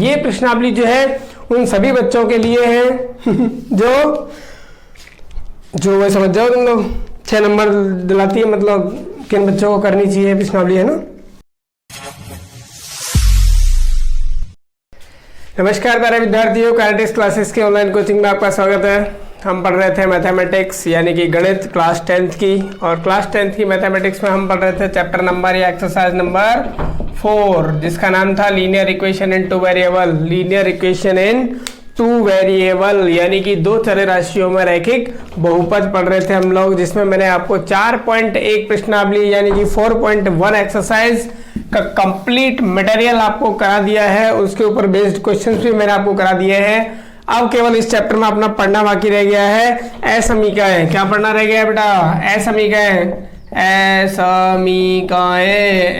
ये प्रश्नावली जो है उन सभी बच्चों के लिए है जो वो समझ जाओ तुम लोग 6 नंबर दिलाती है, मतलब किन बच्चों को करनी चाहिए प्रश्नावली, है ना। नमस्कार प्यारे विद्यार्थियों, काइनेटिक्स क्लासेस के ऑनलाइन कोचिंग में आपका स्वागत है। हम पढ़ रहे थे मैथमेटिक्स यानी कि गणित क्लास 10th की, और क्लास 10th की मैथमेटिक्स में हम पढ़ रहे थे चैप्टर नंबर या एक्सरसाइज नंबर 4, जिसका नाम था linear equation in 2 variable. Linear equation in 2 variable यानी कि 2 चर राशियों में रैखिक बहुपद पढ़ रहे थे हम लोग, जिसमें मैंने आपको 4.1 प्रश्नावली यानी कि 4.1 एक्सरसाइज का कंप्लीट मटेरियल आपको करा दिया है। उसके ऊपर बेस्ड क्वेश्चंस भी मैंने आपको करा दिए हैं। अब केवल इस चैप्टर में अपना पढ़ना बाकी रह गया है असमीकाएं। क्या पढ़ना रह गया है बेटा? असमीकाएं।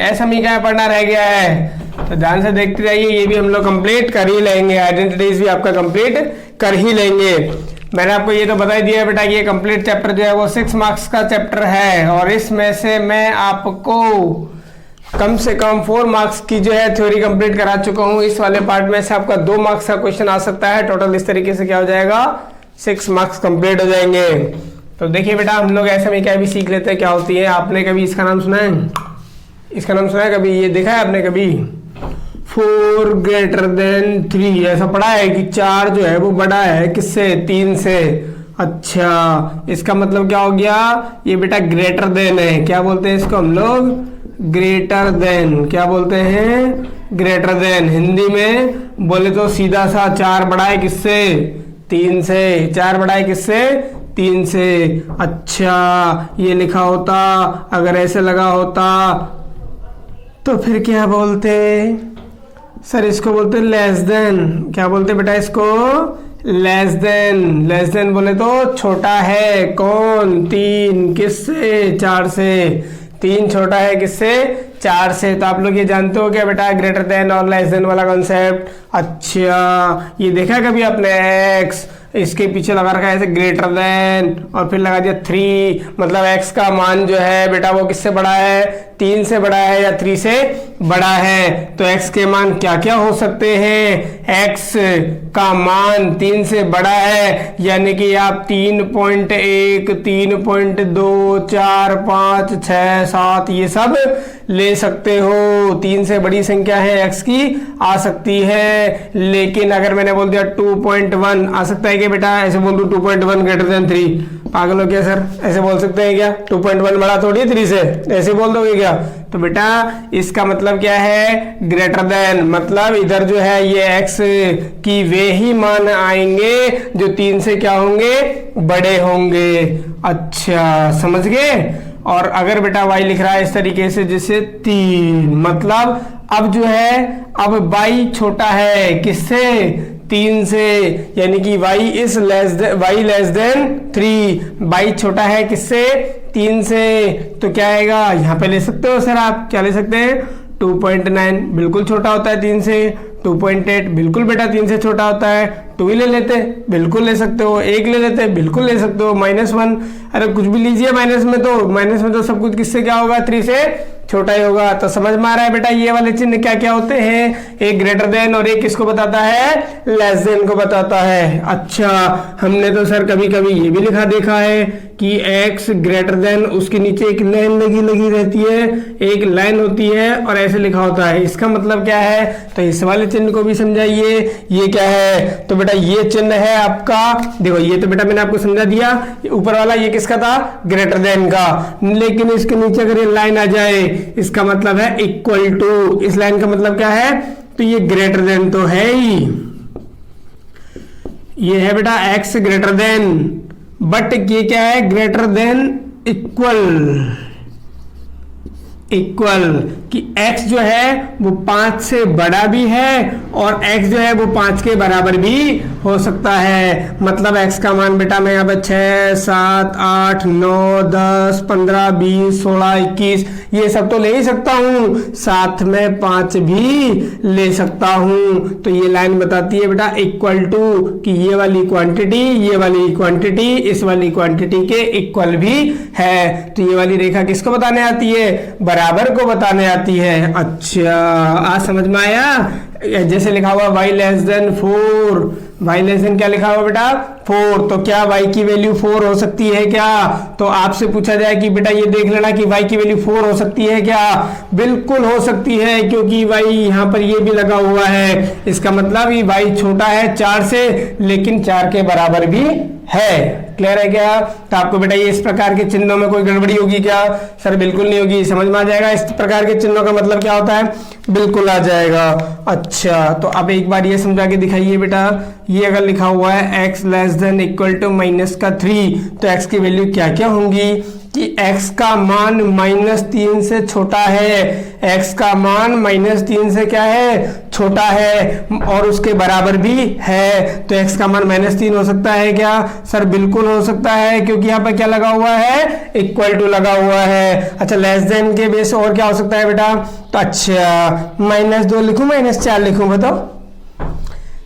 असमीकाएं पढ़ना रह गया है, तो ध्यान से देखते रहिए। ये भी हम लोग कंप्लीट कर ही लेंगे, आइडेंटिटीज भी आपका कंप्लीट कर ही लेंगे। मैंने आपको ये तो बता ही दिया बेटा कि ये कंप्लीट चैप्टर जो है वो 6 मार्क्स का चैप्टर है, और इसमें से मैं आपको कम से कम 4 मार्क्स की जो है थ्योरी कंप्लीट करा चुका हूं। इस वाले पार्ट में से आपका 2 मार्क्स का क्वेश्चन आ सकता है। टोटल इस तरीके से क्या हो जाएगा, 6 मार्क्स कंप्लीट हो जाएंगे। तो देखिए बेटा, हम लोग असमीकाएं भी सीख लेते हैं क्या होती है। आपने कभी इसका नाम सुना है? इसका नाम सुना है कभी? ये देखा है आपने कभी? 4 ग्रेटर देन 3 ऐसा पढ़ा है कि 4 जो है वो बड़ा है किससे? 3 से। अच्छा, इसका मतलब क्या हो गया? ये बेटा ग्रेटर देन है। क्या बोलते हैं इसको हम लोग? Greater than. क्या बोलते हैं? Greater than. हिंदी में बोले तो सीधा सा 4 बड़ा है किससे? 3 से। 4 बड़ा है किससे? 3 से। अच्छा, ये लिखा होता, अगर ऐसे लगा होता तो फिर क्या बोलते सर? इसको बोलते लेस देन। क्या बोलते बेटा इसको? Less than. लेस देन बोले तो छोटा है। कौन? 3 किससे? 4 से। 3 छोटा है किससे? 4 से। तो आप लोग ये जानते हो क्या बेटा, ग्रेटर देन और लेस देन वाला कॉन्सेप्ट? अच्छा, ये देखा कभी आपने? एक्स इसके पीछे लगा रखा है ऐसे ग्रेटर देन, और फिर लगा दिया 3, मतलब एक्स का मान जो है बेटा वो किससे बड़ा है? 3 से बड़ा है या 3 से बड़ा है। तो एक्स के मान क्या क्या हो सकते हैं? एक्स का मान 3 से बड़ा है, यानी कि आप 3.1, 3.2, 4, 5, 6, 7 ये सब ले सकते हो। 3 से बड़ी संख्या है एक्स की आ सकती है। लेकिन अगर मैंने बोल दिया 2.1 आ सकता है क्या बेटा? ऐसे बोल दूं 2.1 ग्रेटर देन 3, पागल हो क्या सर? ऐसे बोल सकते हैं क्या? 2.1 बड़ा थोड़ी 3 से, ऐसे बोल दोगे क्या? तो बेटा इसका मतलब क्या है? Greater then. मतलब इधर जो है ये एक्स की वे ही मान आएंगे जो 3 से क्या होंगे? बड़े होंगे। अच्छा, समझ गए? और अगर बेटा y लिख रहा है इस तरीके से जैसे 3, मतलब अब जो है अब y छोटा है किससे? 3 से, यानी कि y लेस देन 3। y छोटा है किससे? 3 से। तो क्या आएगा? यहाँ पे ले सकते हो सर, आप क्या ले सकते हैं? 2.9 बिल्कुल छोटा होता है 3 से। 2.8 बिल्कुल बेटा 3 से छोटा होता है। 2 ही ले लेते, बिल्कुल ले सकते हो। 1 ले लेते, बिल्कुल ले सकते हो। -1, अरे कुछ भी लीजिए माइनस में तो सब कुछ किससे क्या होगा? 3 से छोटा ही होगा। तो समझ में आ रहा है बेटा ये वाले चिन्ह क्या क्या होते हैं? एक ग्रेटर देन और एक किसको बताता है? लेस देन को बताता है। अच्छा, हमने तो सर कभी कभी ये भी लिखा देखा है कि x ग्रेटर देन, उसके नीचे एक लाइन लगी रहती है, एक लाइन होती है और ऐसे लिखा होता है। इसका मतलब क्या है? तो इस वाले चिन्ह को भी समझाइए। ये क्या है? तो बेटा ये चिन्ह है आपका, देखो ये तो बेटा मैंने आपको समझा दिया। ऊपर वाला ये किसका था? ग्रेटर देन का। लेकिन इसके नीचे अगर ये लाइन आ जाए, इसका मतलब है इक्वल टू। इस लाइन का मतलब क्या है? तो ये ग्रेटर देन तो है ही। ये है बेटा x ग्रेटर देन, बट ये क्या है? ग्रेटर देन इक्वल कि x जो है वो 5 से बड़ा भी है और x जो है वो 5 के बराबर भी हो सकता है। मतलब x का मान बेटा मैं यहाँ पे 6, 7, 8, 9, 10, 15, 20, 16, 21 ये सब तो ले ही सकता हूँ, साथ में 5 भी ले सकता हूँ। तो ये लाइन बताती है बेटा इक्वल टू कि ये वाली क्वांटिटी इस वाली क्वांटिटी के इक्वल भी है। तो ये वाली रेखा किसको बताने आती है? बराबर को बताने आती है। अच्छा, आज समझ में आया? जैसे लिखा हुआ y less then 4, y less then क्या लिखा हुआ बेटा 4, तो क्या y की वैल्यू 4 हो सकती है क्या? तो आपसे पूछा जाए कि बेटा ये देख लेना कि y की वैल्यू 4 हो सकती है क्या? बिल्कुल हो सकती है, क्योंकि y यहाँ पर ये भी लगा हुआ है, इसका मतलब ये y छोटा है 4 से, लेकिन 4 के बराबर भी है। क्लियर है क्या? तो आपको बेटा ये इस प्रकार के चिन्हों में कोई गड़बड़ी होगी क्या? सर बिल्कुल नहीं होगी, समझ में आ जाएगा इस प्रकार के चिन्हों का मतलब क्या होता है, बिल्कुल आ जाएगा। अच्छा, तो अब एक बार ये समझा के दिखाइए बेटा, ये अगर लिखा हुआ है x less than equal to -3, तो x की वैल्यू क्या क्या होंगी कि x का मान -3 से छोटा है, x का मान -3 से क्या है, छोटा है, और उसके बराबर भी है, तो x का मान -3 हो सकता है क्या? सर बिल्कुल हो सकता है, क्योंकि यहाँ पर क्या लगा हुआ है, इक्वल टू लगा हुआ है। अच्छा, लेस देन के बेस और क्या हो सकता है बेटा? तो अच्छा, -2 लिखूं -4 लिखूं, बताओ,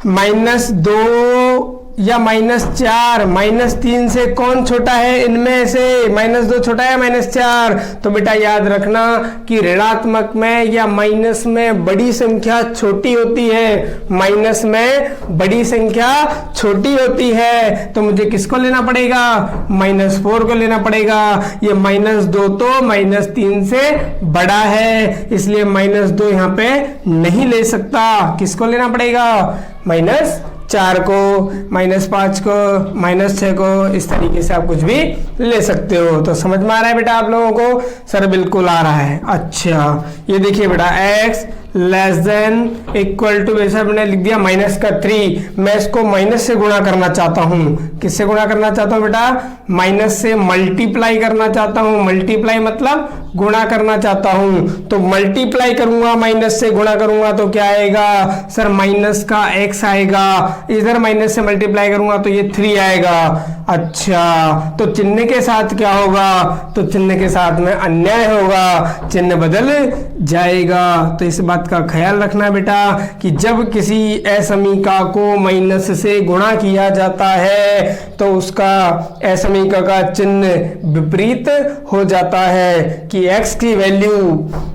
-2 या -4, -3 से कौन छोटा है इनमें से? -2 छोटा है -4? तो बेटा याद रखना कि ऋणात्मक में या माइनस में बड़ी संख्या छोटी होती है, माइनस में बड़ी संख्या छोटी होती है, तो मुझे किसको लेना पड़ेगा? -4 को लेना पड़ेगा। ये -2 तो -3 से बड़ा है, इसलिए -2 यहाँ पे नहीं ले सकता, किसको लेना पड़ेगा? -4 को, -5 को, -6 को, इस तरीके से आप कुछ भी ले सकते हो। तो समझ में आ रहा है बेटा आप लोगों को? सर बिल्कुल आ रहा है। अच्छा, ये देखिए बेटा, x less than equal to, वैसे मैंने लिख दिया -3, मैं इसको माइनस से गुणा करना चाहता हूँ। किससे गुणा करना चाहता हूँ बेटा? माइनस से मल्टीप्लाई करना चाहता हूँ। मल्टीप्लाई मतलब गुणा करना चाहता हूँ, तो मल्टीप्लाई करूंगा, माइनस से गुणा करूंगा तो क्या आएगा? सर माइनस का x आएगा, इधर माइनस से मल्टीप्लाई करूंगा तो ये 3 आएगा। अच्छा, तो चिन्ह के साथ क्या होगा? तो चिन्ह के साथ में अन्याय होगा, चिन्ह बदल जाएगा। तो इस बात का ख्याल रखना बेटा कि जब किसी असमीका को माइनस से गुणा किया जाता है तो उसका असमीका का चिन्ह विपरीत हो जाता है कि x की वैल्यू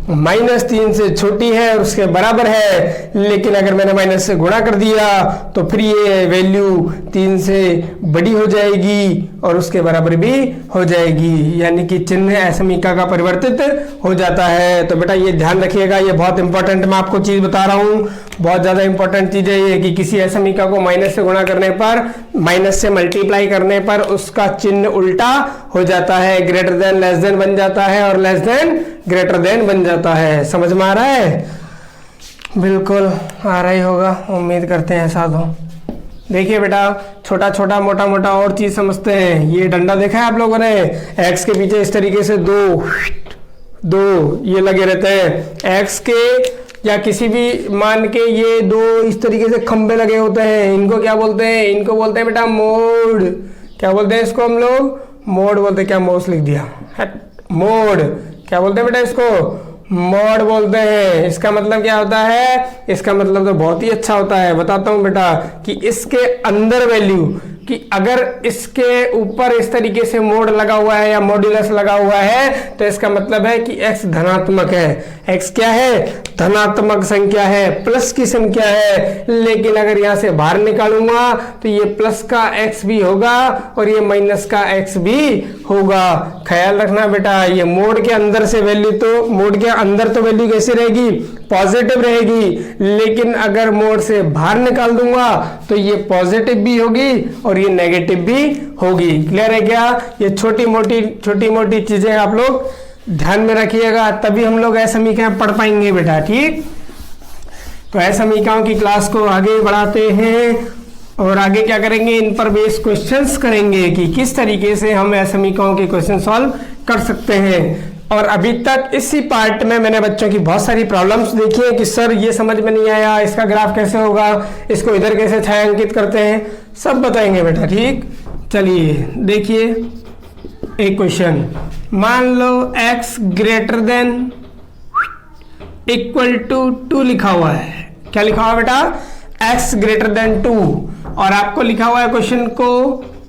-3 से छोटी है और उसके बराबर है, लेकिन अगर मैंने माइनस से गुणा कर दिया तो फिर ये वैल्यू 3 से बड़ी हो जाएगी और उसके बराबर भी हो जाएगी, यानी कि चिन्ह असमीका का परिवर्तित हो जाता है। तो बेटा ये ध्यान रखिएगा, ये बहुत इंपॉर्टेंट मैं आपको चीज बता रहा हूँ, बहुत ज्यादा इंपॉर्टेंट चीज है ये कि किसी असमीका को माइनस से गुणा करने पर, माइनस से मल्टीप्लाई करने पर उसका चिन्ह उल्टा हो जाता है, ग्रेटर देन लेस देन बन जाता है और लेस देन ग्रेटर देन बन जाता है। समझ में आ रहा है? बिल्कुल आ रहा ही होगा, उम्मीद करते हैं ऐसा हो। देखिए बेटा, छोटा छोटा मोटा मोटा और चीज समझते हैं। ये डंडा देखा है आप लोगों ने, एक्स के पीछे इस तरीके से दो ये लगे रहते हैं, एक्स के या किसी भी मान के ये 2 इस तरीके से खंबे लगे होते हैं, इनको क्या बोलते हैं? इनको बोलते हैं बेटा मोड। क्या बोलते हैं इसको हम लोग? मोड बोलते हैं। क्या मोस लिख दिया? मोड। क्या बोलते हैं बेटा इसको? मोड बोलते हैं। इसका मतलब क्या होता है? इसका मतलब तो बहुत ही अच्छा होता है, बताता हूं बेटा कि इसके अंदर वैल्यू कि अगर इसके ऊपर इस तरीके से मोड लगा हुआ है या मॉड्यूलस लगा हुआ है तो इसका मतलब है कि x धनात्मक है। x क्या है? धनात्मक संख्या है, प्लस की संख्या है। लेकिन अगर यहां से बाहर निकालूंगा तो ये प्लस का x भी होगा और ये माइनस का x भी होगा। ख्याल रखना बेटा, ये मोड के अंदर से वैल्यू, तो मोड के अंदर तो वैल्यू कैसी रहेगी? पॉजिटिव रहेगी, लेकिन अगर मोड से बाहर निकाल दूंगा तो ये पॉजिटिव भी होगी और ये नेगेटिव भी होगी। क्लियर है क्या? ये छोटी मोटी चीजें आप लोग ध्यान में रखिएगा, तभी हम लोग असमीकाएं पढ़ पाएंगे बेटा। ठीक, तो असमीकाओं की क्लास को आगे बढ़ाते हैं और आगे क्या करेंगे? इन पर बेस्ड क्वेश्चंस करेंगे कि किस तरीके से हम असमीकाओं के क्वेश्चन सॉल्व कर सकते हैं। और अभी तक इसी पार्ट में मैंने बच्चों की बहुत सारी प्रॉब्लम्स देखी है कि सर ये समझ में नहीं आया, इसका ग्राफ कैसे होगा, इसको इधर कैसे छायांकित करते हैं, सब बताएंगे बेटा। ठीक, चलिए देखिए एक क्वेश्चन। मान लो x greater than equal to 2 लिखा हुआ है। क्या लिखा हुआ बेटा? x ग्रेटर देन 2, और आपको लिखा हुआ है क्वेश्चन को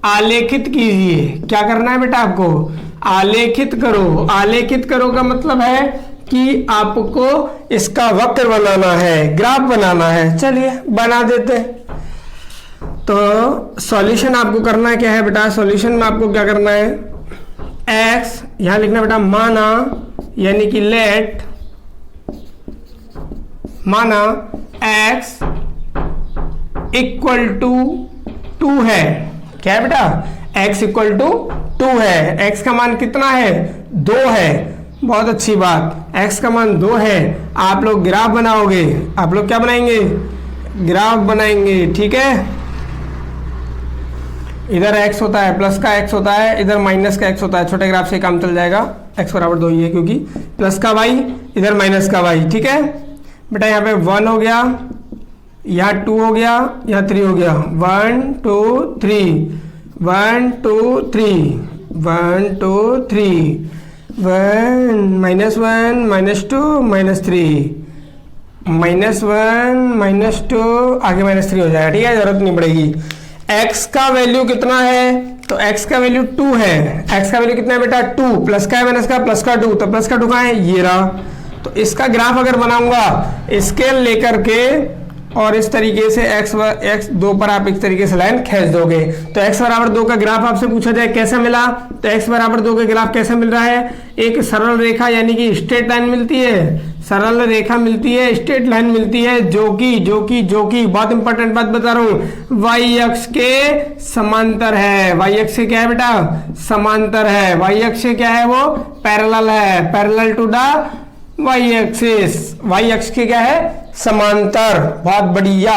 आलेखित कीजिए। क्या करना है बेटा? आपको आलेखित करो। आलेखित करो का मतलब है कि आपको इसका वक्र बनाना है, ग्राफ बनाना है। चलिए बना देते हैं। तो सॉल्यूशन आपको करना क्या है बेटा, सॉल्यूशन में आपको क्या करना है, x यहां लिखना बेटा माना, यानी कि लेट माना x इक्वल टू 2 है। क्या है बेटा, x इक्वल टू 2 है। x का मान कितना है, 2 है। बहुत अच्छी बात, x का मान 2 है। आप लोग ग्राफ बनाओगे, आप लोग क्या बनाएंगे, ग्राफ बनाएंगे। ठीक है, इधर x होता है, प्लस का x होता है, इधर माइनस का x होता है। छोटे ग्राफ से काम चल जाएगा, x बराबर 2 ही है क्योंकि प्लस का y, इधर माइनस का y। ठीक है बेटा, यहाँ पे 1 हो गया, यहाँ 2 हो गया, यहाँ 3 हो गया। 1 2 3 1 2 3 1 2 3 1 -1 -2 -3 -1 -2 आगे -3 हो जाएगा। ठीक है, जरूरत नहीं पड़ेगी। x का वैल्यू कितना है, तो x का वैल्यू 2 है। x का वैल्यू कितना है बेटा, 2 प्लस का है माइनस का, प्लस का 2, तो प्लस का 2 कहाँ है, ये रहा। तो इसका ग्राफ अगर बनाऊंगा स्केल लेकर के और इस तरीके से x 2 पर आप इस तरीके से लाइन खींच दोगे, तो x बराबर 2 का ग्राफ आपसे पूछा जाए कैसा मिला, तो x बराबर 2 का ग्राफ कैसा मिल रहा है, एक सरल रेखा यानी कि स्ट्रेट लाइन मिलती है, सरल रेखा मिलती है, स्ट्रेट लाइन मिलती है, जो कि बहुत इंपॉर्टेंट बात बता रहा हूं, y अक्ष के समांतर है। y अक्ष से क्या है बेटा, समांतर है। y अक्ष से क्या है, वो पैरेलल है, parallel to the y axis, y अक्ष के क्या है, समांतर। बहुत बढ़िया।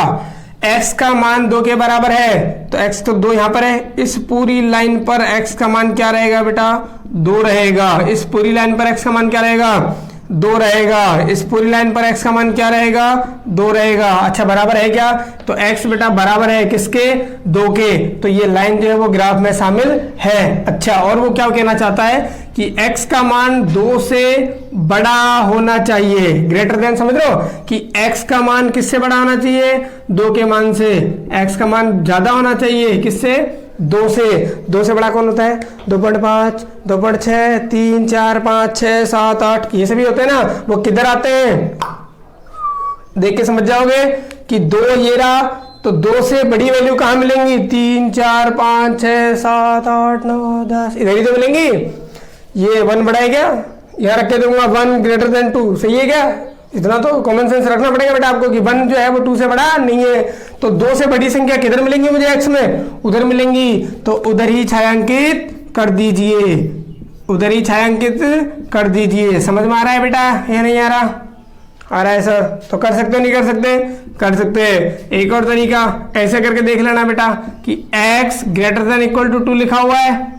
x का मान 2 के बराबर है, तो x तो 2 यहाँ पर है। इस पूरी लाइन पर x का मान क्या रहेगा बेटा, 2 रहेगा। इस पूरी लाइन पर x का मान क्या रहेगा, 2 रहेगा। इस पूरी लाइन पर x का मान क्या रहेगा, 2 रहेगा। अच्छा, बराबर है क्या, तो x बेटा बराबर है किसके, 2 के। तो ये लाइन जो है वो ग्राफ में शामिल है। अच्छा, और वो क्या कहना चाहता है कि x का मान 2 से बड़ा होना चाहिए, ग्रेटर देन, समझ रहे हो कि x का मान किससे बड़ा होना चाहिए, 2 के मान से। x का मान ज्यादा होना चाहिए किससे, 2 से। 2 से बड़ा कौन होता है, 2.5 2.6 3 4 5 6 7 8, ये सभी होते हैं ना, वो किधर आते हैं, देख के समझ जाओगे कि 2 ये रहा, तो 2 से बड़ी वैल्यू कहाँ मिलेंगी, 3 4 5 6 7 8 9 10, इधर ही तो मिलेंगी। ये 1 बड़ा है क्या, यहाँ रख के दूंगा 1 ग्रेटर देन 2, सही है क्या। इतना तो कॉमन सेंस रखना पड़ेगा बेटा आपको कि 1 जो है वो 2 से बड़ा नहीं है। तो 2 से बड़ी संख्या किधर मिलेंगी मुझे, x में, उधर मिलेंगी, तो उधर ही छायांकित कर दीजिए, उधर ही छायांकित कर दीजिए। समझ में आ रहा है बेटा या नहीं आ रहा, आ रहा है सर, तो कर सकते हो नहीं कर सकते, कर सकते हैं। एक और तरीका ऐसे करके देख लेना बेटा कि x greater than equal to 2 लिखा हुआ है।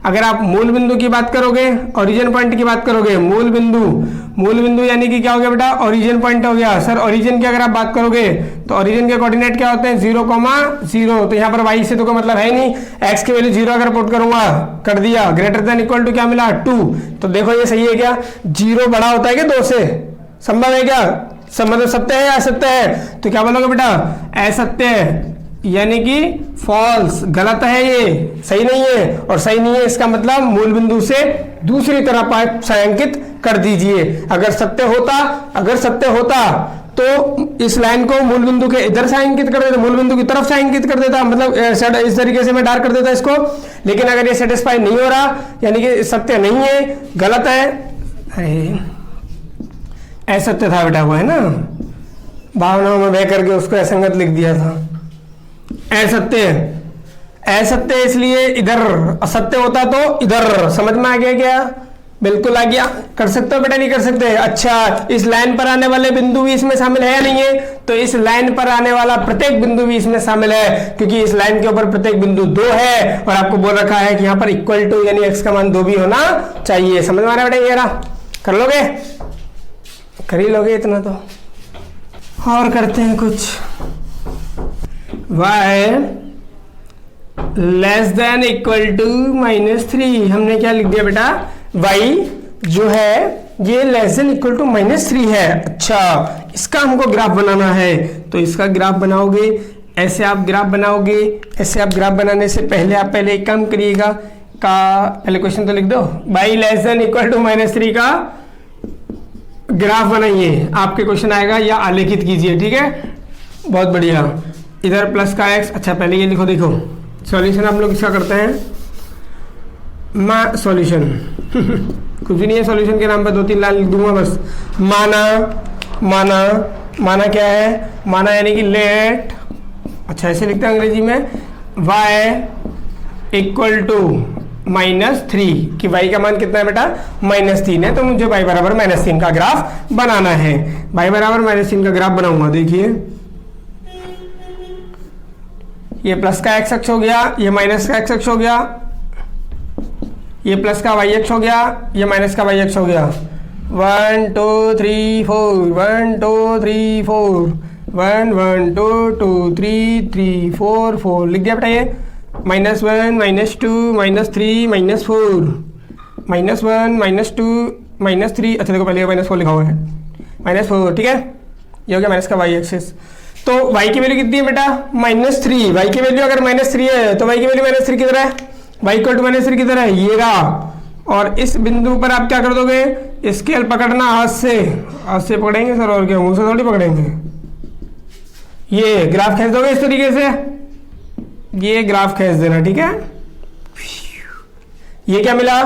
अगर आप मूल बिंदु की बात करोगे, ओरिजिन पॉइंट की बात करोगे, मूल बिंदु यानी कि क्या हो गया बेटा, ओरिजिन पॉइंट हो गया। सर ओरिजिन की अगर आप बात करोगे तो ओरिजिन के कोऑर्डिनेट क्या होते हैं, 0,0, तो यहाँ पर y से तो कोई मतलब है नहीं, x की वैल्यू 0 अगर पुट करूंगा, कर दिया, ग्रेटर देन इक्वल टू क्या मिला, 2। तो देखो ये सही है क्या, 0 बड़ा होता है क्या 2 से, संभव है क्या, मतलब सत्य है या असत्य है, तो क्या बोलोगे बेटा, असत्य है, यानी कि फॉल्स, गलत है, ये सही नहीं है। और सही नहीं है इसका मतलब मूल बिंदु से दूसरी तरफ आप छायांकित कर दीजिए। अगर सत्य होता तो इस लाइन को मूल बिंदु के इधर छायांकित कर देता, मूल बिंदु की तरफ छायांकित कर देता, मतलब इस तरीके से मैं डार्क कर देता इसको। लेकिन अगर ये सेटिस्फाई नहीं हो रहा, यानी कि सत्य नहीं है, गलत है, असत्य था बेटा वो, है ना, भावनाओं में बह करके उसको असंगत लिख दिया था। असत्य इसलिए इधर, असत्य होता तो इधर। समझ में आ गया क्या, बिल्कुल आ गया। कर सकते हो बेटा, नहीं कर सकते। अच्छा, इस लाइन पर आने वाले बिंदु भी इसमें शामिल है या नहीं है, तो इस लाइन पर आने वाला प्रत्येक बिंदु भी इसमें शामिल है, क्योंकि इस लाइन के ऊपर प्रत्येक बिंदु 2 है और आपको बोल रखा है कि यहाँ पर इक्वल टू यानी x का मान 2 भी होना चाहिए। समझ में आ रहा है बेटा, ये रहा, कर लोगे, कर ही लोगे इतना तो। और करते हैं कुछ, y less than equal to -3, हमने क्या लिख दिया बेटा, y जो है ये लेस देन इक्वल टू -3 है। अच्छा, इसका हमको ग्राफ बनाना है, तो इसका ग्राफ बनाओगे, ऐसे आप ग्राफ बनाओगे। ऐसे आप ग्राफ बनाने से पहले आप पहले एक काम करिएगा, का पहले क्वेश्चन तो लिख दो, y less than equal to -3 का ग्राफ बनाइए, आपके क्वेश्चन आएगा या आलेखित कीजिए, ठीक है। बहुत बढ़िया। इधर प्लस का x, अच्छा पहले ये लिखो, देखो सॉल्यूशन हम लोग इसका करते हैं, सॉल्यूशन कुछ भी नहीं है, सॉल्यूशन के नाम पर 2-3 लाइन लिख दूंगा बस। माना क्या है, माना यानी कि लेट, अच्छा ऐसे लिखते हैं अंग्रेजी में, y इक्वल टू -3, कि y का मान कितना है बेटा, -3 है, तो मुझे y बराबर -3 का ग्राफ बनाना है। y बराबर -3 का ग्राफ बनाऊंगा, देखिए ये प्लस का x अक्ष हो गया, ये माइनस का x अक्ष हो गया, ये प्लस का y अक्ष हो गया, ये माइनस का y अक्ष हो गया। 1 2 3 4 1 2 3 4 1 1 2 2 3 3 4 4 लिख दिया बेटा। ये -1 -2 -3 -4 -1 -2 -3, अच्छा देखो पहले -4 लिखा हुआ है, -4, ठीक है। ये हो गया माइनस का y एक्सिस। तो y की वैल्यू कितनी है बेटा, -3। y की वैल्यू अगर -3 है तो y की वैल्यू -3 की तरह है, y इक्वल टू -3 की तरह है, ये रहा। और इस बिंदु पर आप क्या कर दोगे, स्केल पकड़ना हाथ से पकड़ेंगे सर, और क्या मुंह से थोड़ी पकड़ेंगे, ये ग्राफ खींच दोगे इस तरीके से, ये ग्राफ खींच देना, ठीक है। ये क्या मिला,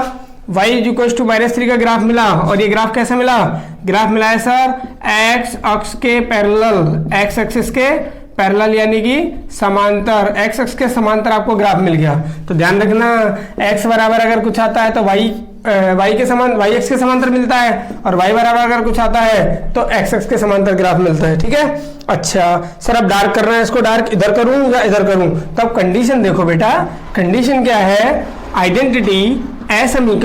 y इक्वल टू -3 का ग्राफ मिला। और ये ग्राफ कैसे मिला, ग्राफ मिला है सर x अक्ष के पैरेलल, x एक्सिस के पैरेलल यानी कि समांतर, x अक्ष के समांतर आपको ग्राफ मिल गया। तो ध्यान रखना x बराबर अगर कुछ आता है तो y एक्स के समांतर मिलता है, और y बराबर अगर कुछ आता है तो x एक्स के समांतर ग्राफ मिलता है, ठीक है। अच्छा सर अब डार्क करना है, इसको डार्क इधर करूं या इधर करूं, तो अब कंडीशन देखो बेटा, कंडीशन क्या है, आइडेंटिटी एसएमई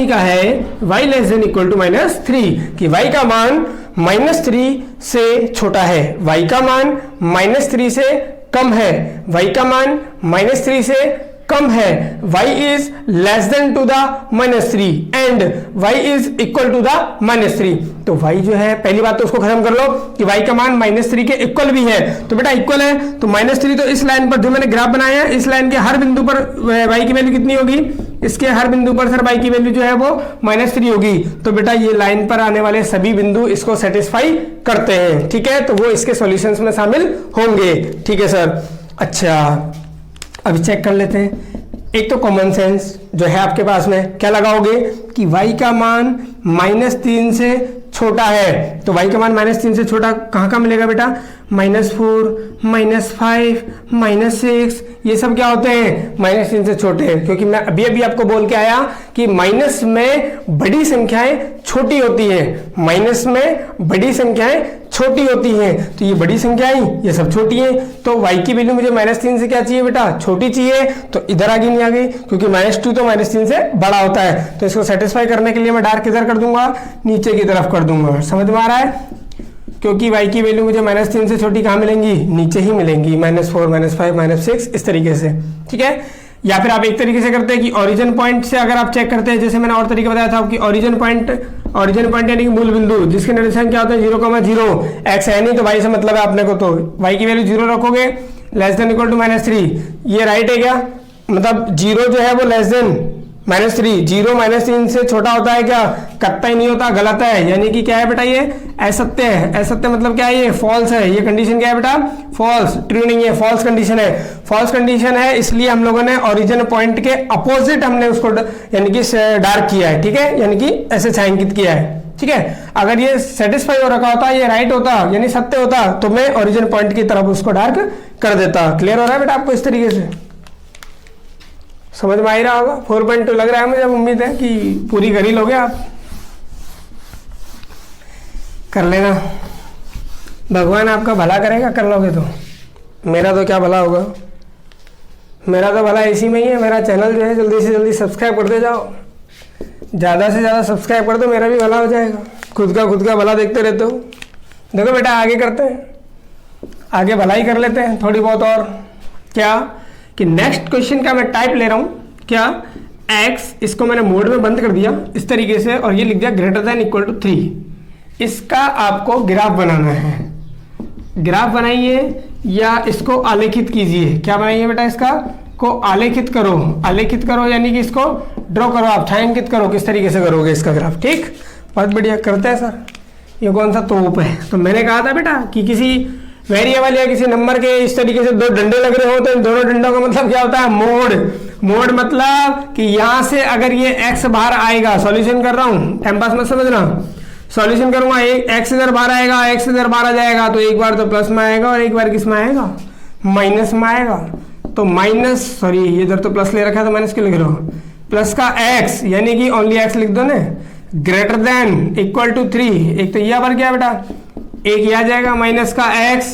का है y less than equal to -3, कि y का मान -3 से छोटा है, y का मान -3 से कम है, y का मान -3 से कम है, y is less than to the -3 and y is equal to the -3। तो y जो है, पहली बात तो उसको खत्म कर लो कि y का मान -3 के इक्वल भी है, तो बेटा इक्वल है तो -3, तो इस लाइन पर जो मैंने ग्राफ बनाया है, इस लाइन के हर बिंदु पर y की वैल्यू कितनी होगी, इसके हर बिंदु पर सर y की वैल्यू जो है वो -3 होगी। तो बेटा ये लाइन पर आने वाले सभी बिंदु इसको सेटिस्फाई करते हैं, ठीक है, तो वो इसके सॉल्यूशंस में शामिल होंगे, ठीक है सर। अच्छा अभी चेक कर लेते हैं। एक तो कॉमन सेंस जो है आपके पास में, क्या लगाओगे कि y का मान -3 से छोटा है, तो y का मान -3 से छोटा कहाँ का मिलेगा बेटा, -4 -5 -6, ये सब क्या होते हैं, -3 से छोटे हैं। क्योंकि मैं अभी आपको बोल के आया कि माइनस में बड़ी संख्याएं छोटी होती हैं, माइनस में बड़ी संख्याएं छोटी होती हैं, तो ये बड़ी संख्याएं ये सब छोटी हैं, तो y की वैल्यू मुझे -3 से क्या चाहिए बेटा, छोटी चाहिए, तो इधर आ गई नहीं आ गई, क्योंकि -2 तो -3 से बड़ा होता है। तो इसको सेटिस्फाई करने के लिए मैं डार्क किधर कर दूंगा, नीचे की तरफ कर दूंगा, समझ में आ रहा है, क्योंकि y की वैल्यू मुझे -3 से छोटी कहाँ मिलेंगी, नीचे ही मिलेंगी, -4 -5 -6 इस तरीके से, ठीक है। या फिर आप एक तरीके से करते हैं कि ओरिजिन पॉइंट से अगर आप चेक करते हैं, जैसे मैंने और तरीका बताया था कि ओरिजिन पॉइंट यानी कि मूल बिंदु जिसके निर्देशांक क्या होते हैं 0,0, x है नहीं तो y से मतलब है अपने को, तो y की वैल्यू 0 रखोगे, लेस देन इक्वल टू -3, ये राइट है क्या, मतलब 0 जो है वो लेस देन -3, 0 -3 से छोटा होता है क्या, कतई नहीं होता, गलत है, यानी कि क्या है बेटा, ये असत्य है। असत्य मतलब क्या है, ये फॉल्स है, ये कंडीशन क्या है बेटा, फॉल्स, ट्रू नहीं है, फॉल्स कंडीशन है, फॉल्स कंडीशन है, इसलिए हम लोगों ने ओरिजिन पॉइंट के अपोजिट हमने उसको यानी कि डार्क किया है, ठीक है, यानी कि ऐसे छायांकित किया है, ठीक है। अगर ये सेटिस्फाई हो रखा होता, ये राइट होता यानी सत्य होता, तो मैं ओरिजिन पॉइंट की तरफ उसको डार्क कर देता। क्लियर हो रहा है बेटा आपको, इस तरीके से समझ में आ ही रहा होगा। 4.2 लग रहा है मुझे, उम्मीद है कि पूरी कर ही लोगे आप, कर लेना, भगवान आपका भला करेगा कर लोगे तो, मेरा तो क्या भला होगा, मेरा तो भला इसी में ही है। मेरा चैनल जो है जल्दी से जल्दी सब्सक्राइब करते जाओ, ज़्यादा से ज़्यादा सब्सक्राइब कर दो, मेरा भी भला हो जाएगा, खुद का भला देखते रहते हो। देखो बेटा आगे करते हैं, आगे भलाई कर लेते हैं थोड़ी बहुत, और क्या कि नेक्स्ट क्वेश्चन का मैं टाइप ले रहा हूँ क्या, x, इसको मैंने मोड में बंद कर दिया इस तरीके से, और ये लिख दिया ग्रेटर देन इक्वल टू 3। इसका आपको ग्राफ बनाना है, ग्राफ बनाइए या इसको आलेखित कीजिए। क्या बनाइए बेटा, इसका को आलेखित करो, आलेखित करो यानी कि इसको ड्रॉ करो, आप छायांकित करो, किस तरीके से करोगे इसका ग्राफ, ठीक। बहुत बढ़िया करते हैं सर। ये कौन सा तोप है? तो मैंने कहा था बेटा कि किसी वेरिएबल या किसी नंबर के इस तरीके से दो डंडे लग रहे हो तो इन दोनों डंडों का मतलब क्या होता है? मोड। मोड मतलब कि यहां से अगर ये x बाहर आएगा, सॉल्यूशन कर रहा हूं, टाइम पास मत समझना, सॉल्यूशन करूंगा, एक x इधर बाहर आएगा, x इधर बाहर आ जाएगा, तो एक बार तो प्लस में आएगा और एक बार किस में आएगा? माइनस में आएगा। तो माइनस, सॉरी इधर तो प्लस ले रखा है तो माइनस क्यों लिख रहा हूं? प्लस का x यानी कि ओनली x लिख दो ना, ग्रेटर देन इक्वल टू 3। एक तो यह पर क्या बेटा, एक ये आ जाएगा, माइनस का x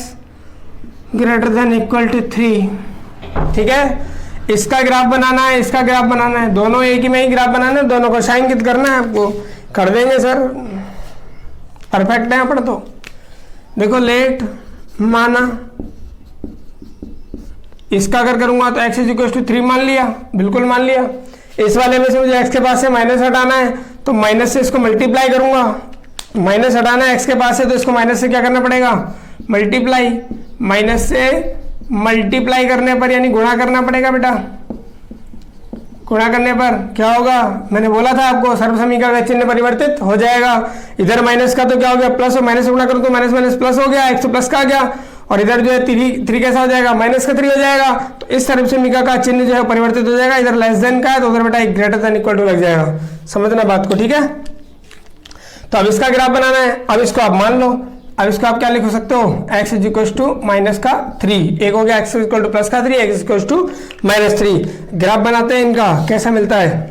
greater than equal to 3। ठीक है, इसका ग्राफ बनाना है, इसका ग्राफ बनाना है, दोनों एक ही में ही ग्राफ बनाना है, दोनों को साइन करना है आपको, कर देंगे सर, परफेक्ट है अपन तो। देखो लेट माना, इसका अगर करूंगा तो x इज इक्वल टू 3 मान लिया, बिल्कुल मान लिया। इस वाले में से मुझे x के पास से माइनस हटाना है तो माइनस से इसको मल्टीप्लाई करूंगा, माइनस हटाना है x के पास से तो इसको माइनस से क्या करना पड़ेगा? मल्टीप्लाई। माइनस से मल्टीप्लाई करने पर यानी गुणा करना पड़ेगा बेटा। गुणा करने पर क्या होगा? मैंने बोला था आपको सर्व समीकरण का चिन्ह परिवर्तित हो जाएगा। इधर माइनस का तो क्या हो गया? प्लस, और माइनस गुणा करूं तो माइनस माइनस प्लस हो गया, x तो प्लस का आ गया, और इधर जो है 3 कैसा हो जाएगा? माइनस का 3 हो जाएगा। तो इस सर्व समीकरण का चिन्ह जो है परिवर्तित हो जाएगा, इधर लेस देन का है तो उधर बेटा ग्रेटर देन इक्वल टू लग जाएगा। समझना बात को, ठीक है। तो अब इसका ग्राफ बनाना है, अब इसको आप मान लो, अब इसको आप क्या लिख सकते हो? x is equal to minus का 3, एक हो गया x इक्वल टू प्लस का 3, x equal to minus 3। Graph बनाते हैं इनका, कैसा मिलता है?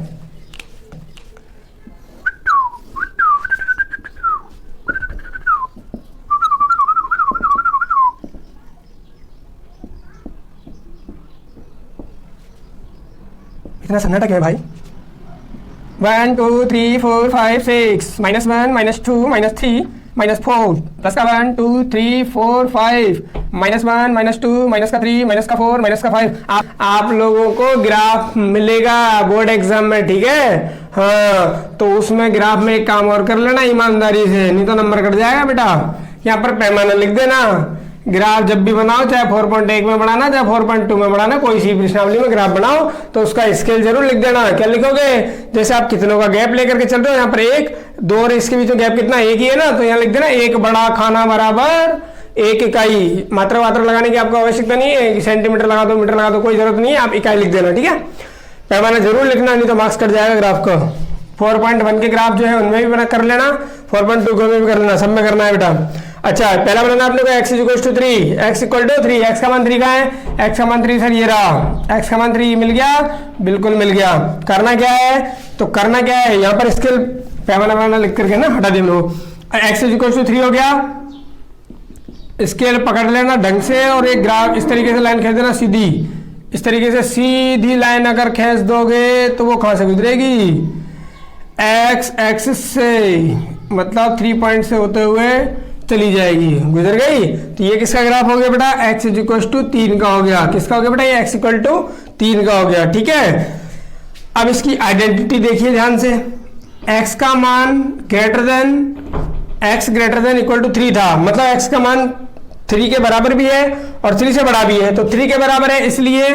इतना सन्नाटा क्या है भाई? 1 2 3 4 5 6 -1 -2 -3 -4 प्लस का 1 2 3 4 5 -1 -2 माइनस का 3 माइनस का 4 माइनस का 5। आप लोगों को ग्राफ मिलेगा बोर्ड एग्जाम में, ठीक है। हाँ, तो उसमें ग्राफ में एक काम और कर लेना ईमानदारी से, नहीं तो नंबर कट जाएगा बेटा। यहाँ पर पैमाना लिख देना, ग्राफ जब भी बनाओ चाहे 4.1 में बनाना चाहे 4.2 में बनाना, कोई सी प्रश्नावली में ग्राफ बनाओ तो उसका स्केल जरूर लिख देना। क्या लिखोगे? जैसे आप कितनों का गैप लेकर के चल रहे हो, यहाँ पर 1 2 और इसके बीच में गैप कितना? 1 ही है ना, तो यहाँ लिख देना 1 बड़ा खाना बराबर 1 इकाई। मात्रा वात्रा लगाने की आपको आवश्यकता नहीं है, सेंटीमीटर लगा दो, मीटर लगा दो, कोई जरूरत नहीं है, आप इकाई लिख देना, ठीक है। पैमाना जरूर लिखना, नहीं तो मार्क्स कट जाएगा ग्राफ का। 4.1 के ग्राफ जो है उनमें भी बना कर लेना, 4.2 में भी कर लेना, सब में करना है बेटा। अच्छा, पहला बनाना आप लोग x is equal to 3, x equal to 3, x का मान 3 का है, x का मान 3 सर ये रहा, x का मान 3 मिल गया, बिल्कुल मिल गया। करना क्या है? तो करना क्या है, यहाँ पर स्केल पैमाना बनाना लिख करके ना हटा दे लोग। x इज इक्वल टू 3 हो गया, स्केल पकड़ लेना ढंग से और एक ग्राफ इस तरीके से लाइन खींच देना सीधी, इस तरीके से सीधी लाइन अगर खींच दोगे तो वो कहां से गुजरेगी? x एक्सिस से, मतलब 3 पॉइंट से होते हुए चली जाएगी, गुजर गई। तो ये किसका ग्राफ हो गया बेटा? x इज इक्वल टू 3 का हो गया। किसका हो गया बेटा? ये x इक्वल टू 3 का हो गया, ठीक है। अब इसकी आइडेंटिटी देखिए ध्यान से, x का मान greater than, x greater than equal to 3 था, मतलब x का मान 3 के बराबर भी है और 3 से बड़ा भी है, तो 3 के बराबर है, इसलिए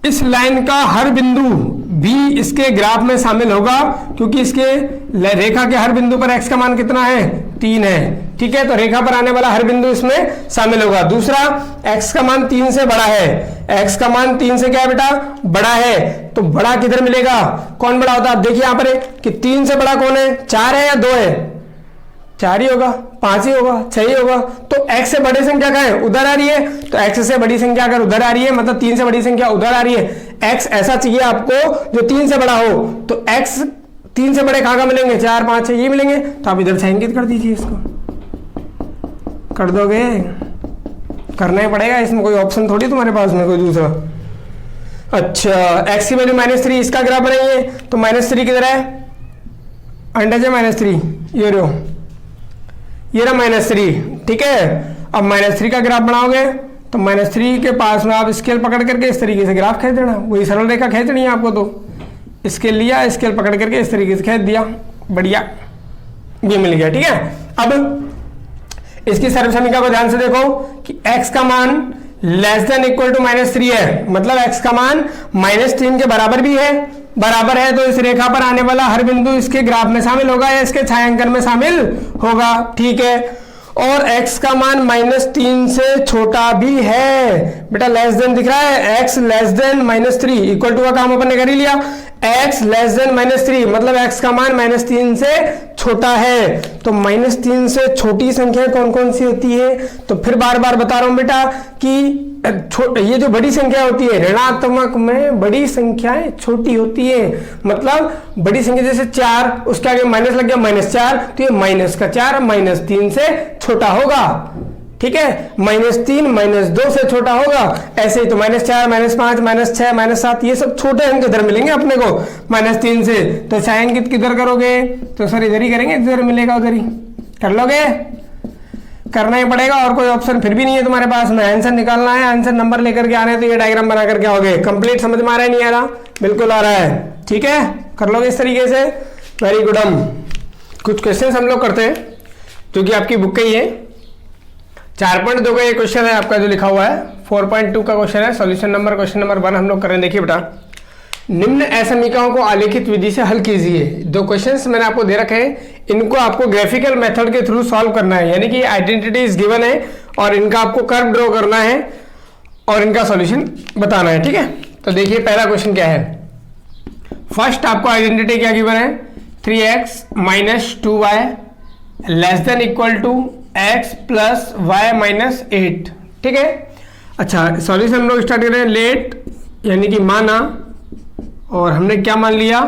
इस लाइन का हर बिंदु भी इसके ग्राफ में शामिल होगा, क्योंकि इसके रेखा के हर बिंदु पर x का मान कितना है? 3 है, ठीक है। तो रेखा पर आने वाला हर बिंदु इसमें शामिल होगा। दूसरा, x का मान 3 से बड़ा है, x का मान 3 से क्या है बेटा? बड़ा है। तो बड़ा किधर मिलेगा? कौन बड़ा होता है? आप देखिए यहाँ पर कि 3 से बड़ा कौन है? 4 है या 2 है? 4 ही होगा, 5 ही होगा, 6 ही होगा। तो x से बड़ी संख्या क्या है? उधर आ रही है, तो x से बड़ी संख्या अगर उधर आ रही है मतलब 3 से बड़ी संख्या उधर आ रही है। x ऐसा चाहिए आपको जो 3 से बड़ा हो, तो x 3 से बड़े कहाँ मिलेंगे? 4 5 6 ये मिलेंगे, तो आप इधर से इंगित कर दीजिए, इसको कर दोगे, करना ही पड़ेगा, इसमें कोई ऑप्शन थोड़ी तुम्हारे पास में कोई दूसरा। अच्छा, x की वैल्यू -3, इसका ग्राफ बनाइए, तो -3 किधर है? अंडर है -3, ये रो, ये रहा -3, ठीक है। अब -3 का ग्राफ बनाओगे तो -3 के पास में आप स्केल पकड़ करके इस तरीके से ग्राफ खींच देना, वही सरल रेखा खींचनी है आपको। तो स्केल लिया, स्केल पकड़ करके इस तरीके से खींच दिया, बढ़िया, ये मिल गया, ठीक है। अब इसकी सर्व समीकरण को ध्यान से देखो कि x का मान लेस देन इक्वल टू -3 है, मतलब x का मान -3 के बराबर भी है बराबर है तो इस रेखा पर आने वाला हर बिंदु इसके ग्राफ में शामिल होगा या इसके छायांकन में शामिल होगा। ठीक है, और x का मान -3 से छोटा भी है बेटा, लेस देन दिख रहा है, x less than -3 equal to का काम अपन ने कर ही लिया, x लेस देन -3 मतलब x का मान -3 से छोटा है। तो -3 से छोटी संख्या कौन कौन सी होती है, तो फिर बार बार बता रहा हूं बेटा कि ये जो बड़ी संख्या होती है ऋणात्मक में बड़ी संख्याएं छोटी होती है, मतलब बड़ी संख्या जैसे 4 उसके आगे माइनस लग गया -4 तो ये -4 -3 से छोटा होगा। ठीक है, -3 -2 से छोटा होगा, ऐसे ही तो -4 -5 -6 -7 ये सब छोटे अंक इधर मिलेंगे अपने को -3 से। तो छायांकित किधर करोगे, तो सर इधर ही करेंगे, इधर मिलेगा उधर ही कर लोगे, करना ही पड़ेगा और कोई ऑप्शन फिर भी नहीं है तुम्हारे पास में। आंसर निकालना है, आंसर नंबर लेकर के आना है, तो ये डायग्राम बना करके आओगे। कंप्लीट समझ में आ रहा है, नहीं आ रहा, बिल्कुल आ रहा है। ठीक है, कर लोगे इस तरीके से, वेरी गुड। हम कुछ क्वेश्चन हम लोग करते हैं जो कि आपकी बुक का ही है। 4.2 का ये क्वेश्चन है आपका जो लिखा हुआ है, 4.2 का क्वेश्चन है, सॉल्यूशन नंबर क्वेश्चन नंबर 1 हम लोग करें। देखिए बेटा, निम्न असमीकाओं को आलेखित विधि से हल कीजिए। 2 क्वेश्चंस मैंने आपको दे रखे हैं, इनको आपको ग्राफिकल मेथड के थ्रू सॉल्व करना है, यानी कि आइडेंटिटीज गिवन है और इनका आपको कर्व ड्रॉ करना है और इनका सॉल्यूशन बताना है। ठीक है, तो देखिए पहला क्वेश्चन क्या है। फर्स्ट आपको आइडेंटिटी क्या गिवन है, 3x - 2y less than equal to x + y - 8। ठीक है, अच्छा सॉल्यूशन हम लोग स्टार्ट करें। लेट यानी कि माना, और हमने क्या मान लिया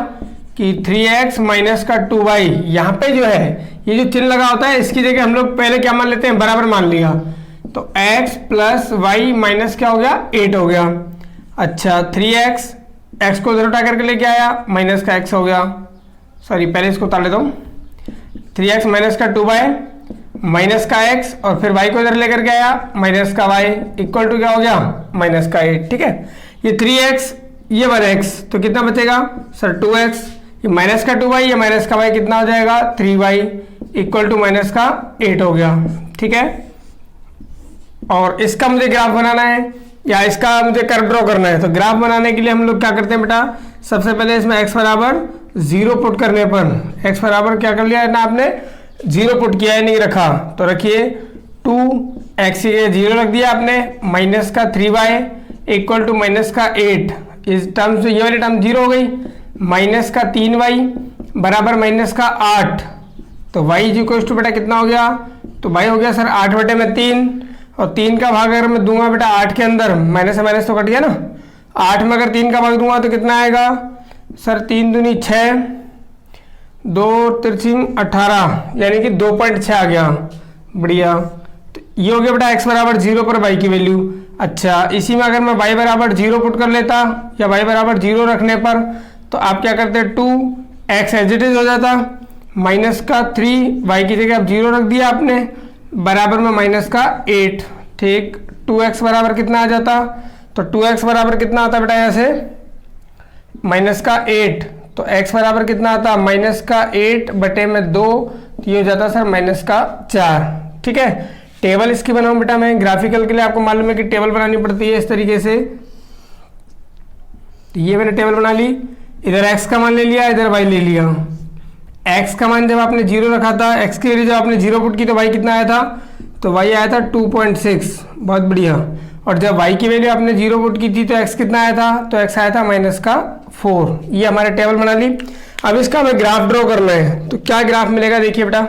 कि 3x - 2y, यहाँ पे जो है ये जो चिन्ह लगा होता है इसकी जगह हम लोग पहले क्या मान लेते हैं, बराबर मान लिया, तो x + y माइनस क्या हो गया, 8 हो गया। अच्छा 3x, x को इधर उठा करके लेके आया, माइनस का x हो गया, सॉरी पहले इसको उतार लेता हूँ, 3x - 2y माइनस का x और फिर y को इधर लेकर के आया, माइनस का y इक्वल टू क्या हो गया, -8। ठीक है, ये 3x ये 1x तो कितना बचेगा सर 2x, ये माइनस का 2y ये माइनस का y कितना हो जाएगा 3y इक्वल टू -8 हो गया। ठीक है, और इसका मुझे ग्राफ बनाना है या इसका मुझे कर्व ड्रॉ करना है, तो ग्राफ बनाने के लिए हम लोग क्या करते हैं बेटा, सबसे पहले इसमें x बराबर 0 पुट करने पर, x बराबर क्या कर लिया है ना आपने, 0 पुट किया है, नहीं रखा तो रखिए 2x 0 रख दिया आपने, -3y इक्वल टू -8, इस टर्म से ये वाली टर्म 0 हो गई, -3y बराबर -8, तो y इक्वल टू बेटा कितना हो गया, तो y हो गया सर 8/3, और 3 का भाग अगर मैं दूंगा बेटा 8 के अंदर, माइनस से माइनस तो कट गया ना, 8 में अगर 3 का भाग दूंगा तो कितना आएगा सर, 3 दूनी 6, 2 तिरछिम 18, यानी कि 2.6 आ गया, बढ़िया। तो ये हो गया बेटा x बराबर 0 पर y की वैल्यू। अच्छा इसी में अगर मैं y बराबर 0 पुट कर लेता या y बराबर 0 रखने पर, तो आप क्या करते 2x एज इट इज हो जाता, -3 y की जगह आप 0 रख दिया आपने, बराबर में -8। ठीक, 2x बराबर कितना आ जाता, तो 2x बराबर कितना आता बेटा यहाँ से -8, तो x बराबर कितना आता -8/2, ये हो जाता सर -4। ठीक है, टेबल इसकी बनाऊं बेटा मैं, ग्राफिकल के लिए आपको मालूम है कि टेबल बनानी पड़ती है इस तरीके से। तो ये मैंने टेबल बना ली, इधर x का मान ले लिया, इधर y ले लिया। x का मान जब आपने 0 रखा था, x की वैल्यू जब आपने 0 पुट की तो y कितना आया था, तो y आया था 2.6, बहुत बढ़िया। और जब y की वैल्यू आपने 0 पुट की थी तो x कितना आया था, तो x आया था -4। ये हमारे टेबल बना ली। अब इसका हमें ग्राफ ड्रॉ करना है, तो क्या ग्राफ मिलेगा देखिए बेटा,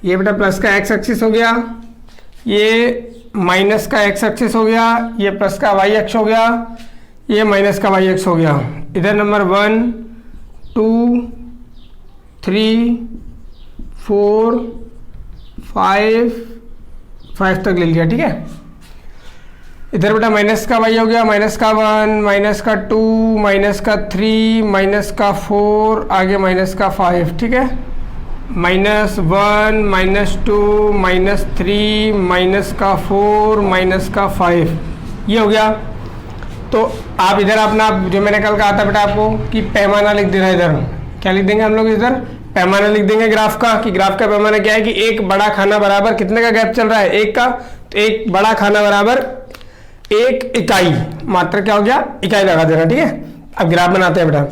ये बेटा प्लस का x एक्सिस हो गया, ये माइनस का x एक्सिस हो गया, ये प्लस का y एक्स हो गया, ये माइनस का y एक्स हो गया। इधर नंबर 1 2 3 4 5 तक ले लिया। ठीक है, इधर बेटा माइनस का y हो गया, माइनस का 1 माइनस का 2 माइनस का 3 माइनस का 4 आगे माइनस का 5। ठीक है, -1 -2 -3 माइनस का 4 माइनस का 5, ये हो गया। तो आप इधर अपना जो मैंने कल कहा था बेटा आपको कि पैमाना लिख देना, इधर क्या लिख देंगे हम लोग, इधर पैमाना लिख देंगे ग्राफ का, कि ग्राफ का पैमाना क्या है कि एक बड़ा खाना बराबर कितने का गैप चल रहा है, एक का, तो एक बड़ा खाना बराबर एक इकाई, मात्रा क्या हो गया, इकाई लगा देना, ठीक है। अब ग्राफ बनाते हैं बेटा।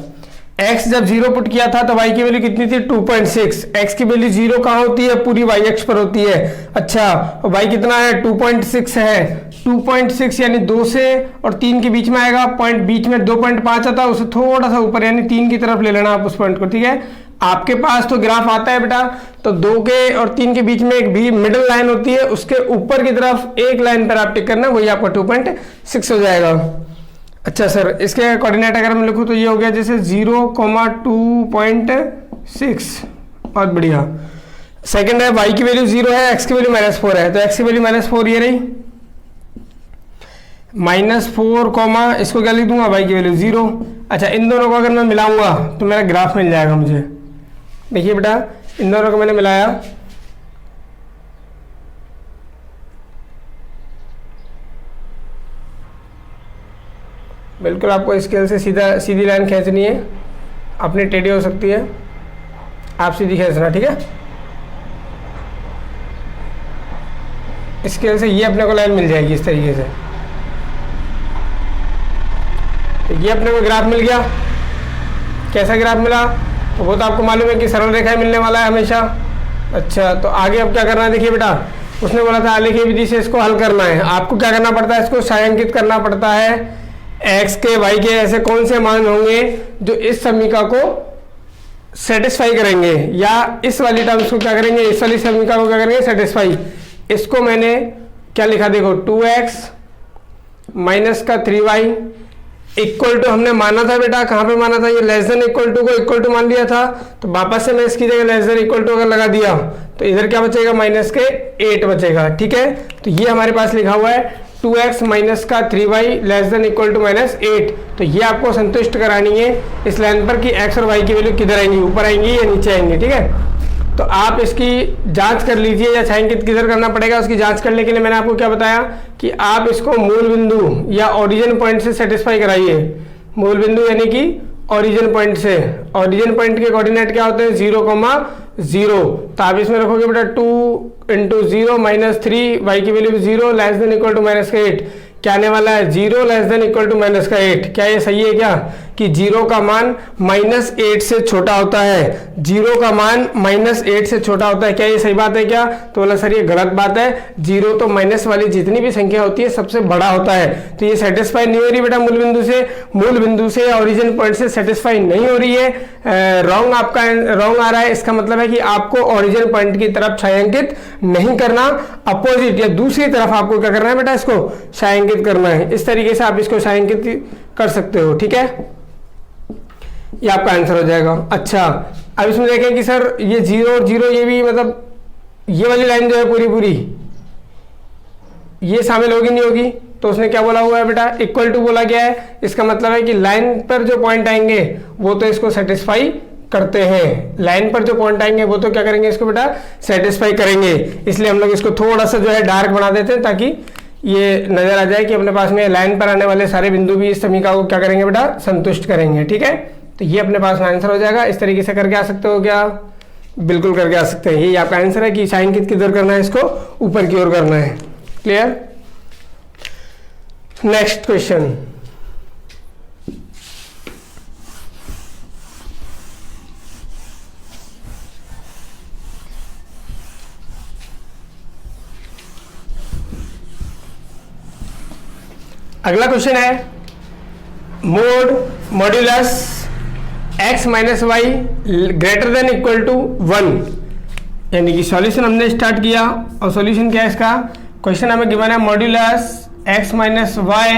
x जब 0 पुट किया था तो y की वैल्यू कितनी थी 2.6, x की वैल्यू 0 कहाँ होती है, पूरी y अक्ष पर होती है। अच्छा y कितना है 2.6 है, 2.6 यानी 2 से और 3 के बीच में आएगा, पॉइंट बीच में 2.5 आता है, उसे थोड़ा सा ऊपर यानी 3 की तरफ ले लेना आप उस पॉइंट को, ठीक है। आपके पास तो ग्राफ आता है बेटा, तो 2 के और 3 के बीच में एक भी मिडिल लाइन होती है, उसके ऊपर की तरफ एक लाइन पर आप टिक करना, वही आपका 2.6 हो जाएगा। अच्छा सर इसके कोऑर्डिनेट अगर मैं लिखूँ तो ये हो गया जैसे 0,2.6, बहुत बढ़िया। सेकंड है y की वैल्यू 0 है, x की वैल्यू -4 है, तो x की वैल्यू -4 ये रही, -4 इसको क्या लिख दूंगा, y की वैल्यू 0। अच्छा इन दोनों को अगर मैं मिलाऊंगा तो मेरा ग्राफ मिल जाएगा मुझे। देखिए बेटा इन दोनों को मैंने मिलाया, बिल्कुल आपको स्केल से सीधी लाइन खींचनी है, अपनी टेढ़ी हो सकती है, आप सीधी खींचना, ठीक है। स्केल से ये अपने को लाइन मिल जाएगी इस तरीके से, तो ये अपने को ग्राफ मिल गया। कैसा ग्राफ मिला, तो वो तो आपको मालूम है कि सरल रेखा मिलने वाला है हमेशा। अच्छा तो आगे अब क्या करना है, देखिए बेटा उसने बोला था आलेखीय विधि से इसको हल करना है, आपको क्या करना पड़ता है, इसको छायांकित करना पड़ता है। x के y के ऐसे कौन से मान होंगे जो इस समीकरण को सेटिस्फाई करेंगे, या इस वाली टर्म्स को क्या करेंगे, इस वाली समीकरण को क्या करेंगे, सेटिस्फाई। इसको मैंने क्या लिखा देखो, 2x माइनस का 3y इक्वल टू, हमने माना था बेटा, कहाँ पे माना था, ये लेस देन इक्वल टू को इक्वल टू मान लिया था, तो वापस से मैं इसकी जगह लेस देन इक्वल टू अगर लगा दिया तो इधर क्या बचेगा, -8 बचेगा, ठीक है। तो ये हमारे पास लिखा हुआ है 2x माइनस का 3y less than equal to -8। तो ये आपको संतुष्ट करानी है इस लाइन पर कि x और y की वैल्यू किधर आएंगी, ऊपर आएंगी या नीचे आएंगी, ठीक है। तो आप इसकी जांच कर लीजिए, या छायांकित किधर करना पड़ेगा उसकी जांच करने के लिए मैंने आपको क्या बताया कि आप इसको मूल बिंदु या ओरिजिन पॉइंट से सेटिस्फाई कराइए। मूल बिंदु यानी कि ओरिजिन पॉइंट से, ओरिजिन पॉइंट के कोऑर्डिनेट क्या होते हैं 0,0, तो आप इसमें रखोगे बेटा 2 × 0 -3, y की value 0 less than equal to -8, क्या आने वाला है 0 लेस देन इक्वल टू -8। क्या ये सही है क्या कि 0 का मान -8 से छोटा होता है, 0 का मान -8 से छोटा होता है, क्या ये सही बात है क्या, तो बोला सर ये गलत बात है, 0 तो माइनस वाली जितनी भी संख्या होती है सबसे बड़ा होता है, तो ये सेटिस्फाई नहीं हो रही बेटा मूल बिंदु से या ओरिजिन पॉइंट से सेटिस्फाई नहीं हो रही है, रॉन्ग आपका रॉन्ग आ रहा है। इसका मतलब है कि आपको ओरिजिन पॉइंट की तरफ छायांकित नहीं करना, अपोजिट या दूसरी तरफ आपको क्या करना है बेटा, इसको छायांकित करना है। इस तरीके से आप इसको छायांकित कर सकते हो, ठीक है, ये आपका आंसर हो जाएगा। अच्छा अब इसमें देखें कि सर ये 0 और 0 ये भी मतलब ये वाली लाइन जो है पूरी ये शामिल होगी नहीं होगी, तो उसने क्या बोला हुआ है बेटा, इक्वल टू बोला गया है, इसका मतलब है कि लाइन पर जो पॉइंट आएंगे वो तो इसको सेटिस्फाई करते हैं, लाइन पर जो पॉइंट आएंगे वो तो क्या करेंगे, इसको बेटा सेटिस्फाई करेंगे। इसलिए हम लोग इसको थोड़ा सा जो है डार्क बना देते हैं ताकि ये नजर आ जाए कि अपने पास में लाइन पर आने वाले सारे बिंदु भी इस समीकरण को क्या करेंगे बेटा, संतुष्ट करेंगे, ठीक है। तो ये अपने पास में आंसर हो जाएगा। इस तरीके से करके आ सकते हो क्या, बिल्कुल करके आ सकते हैं। ये आपका आंसर है कि छायांकित किधर करना है, इसको ऊपर की ओर करना है। क्लियर। नेक्स्ट क्वेश्चन, अगला क्वेश्चन है modulus x minus y greater than equal to 1, यानी कि सॉल्यूशन हमने स्टार्ट किया और सॉल्यूशन क्या है इसका, क्वेश्चन हमें गिवन है modulus x minus y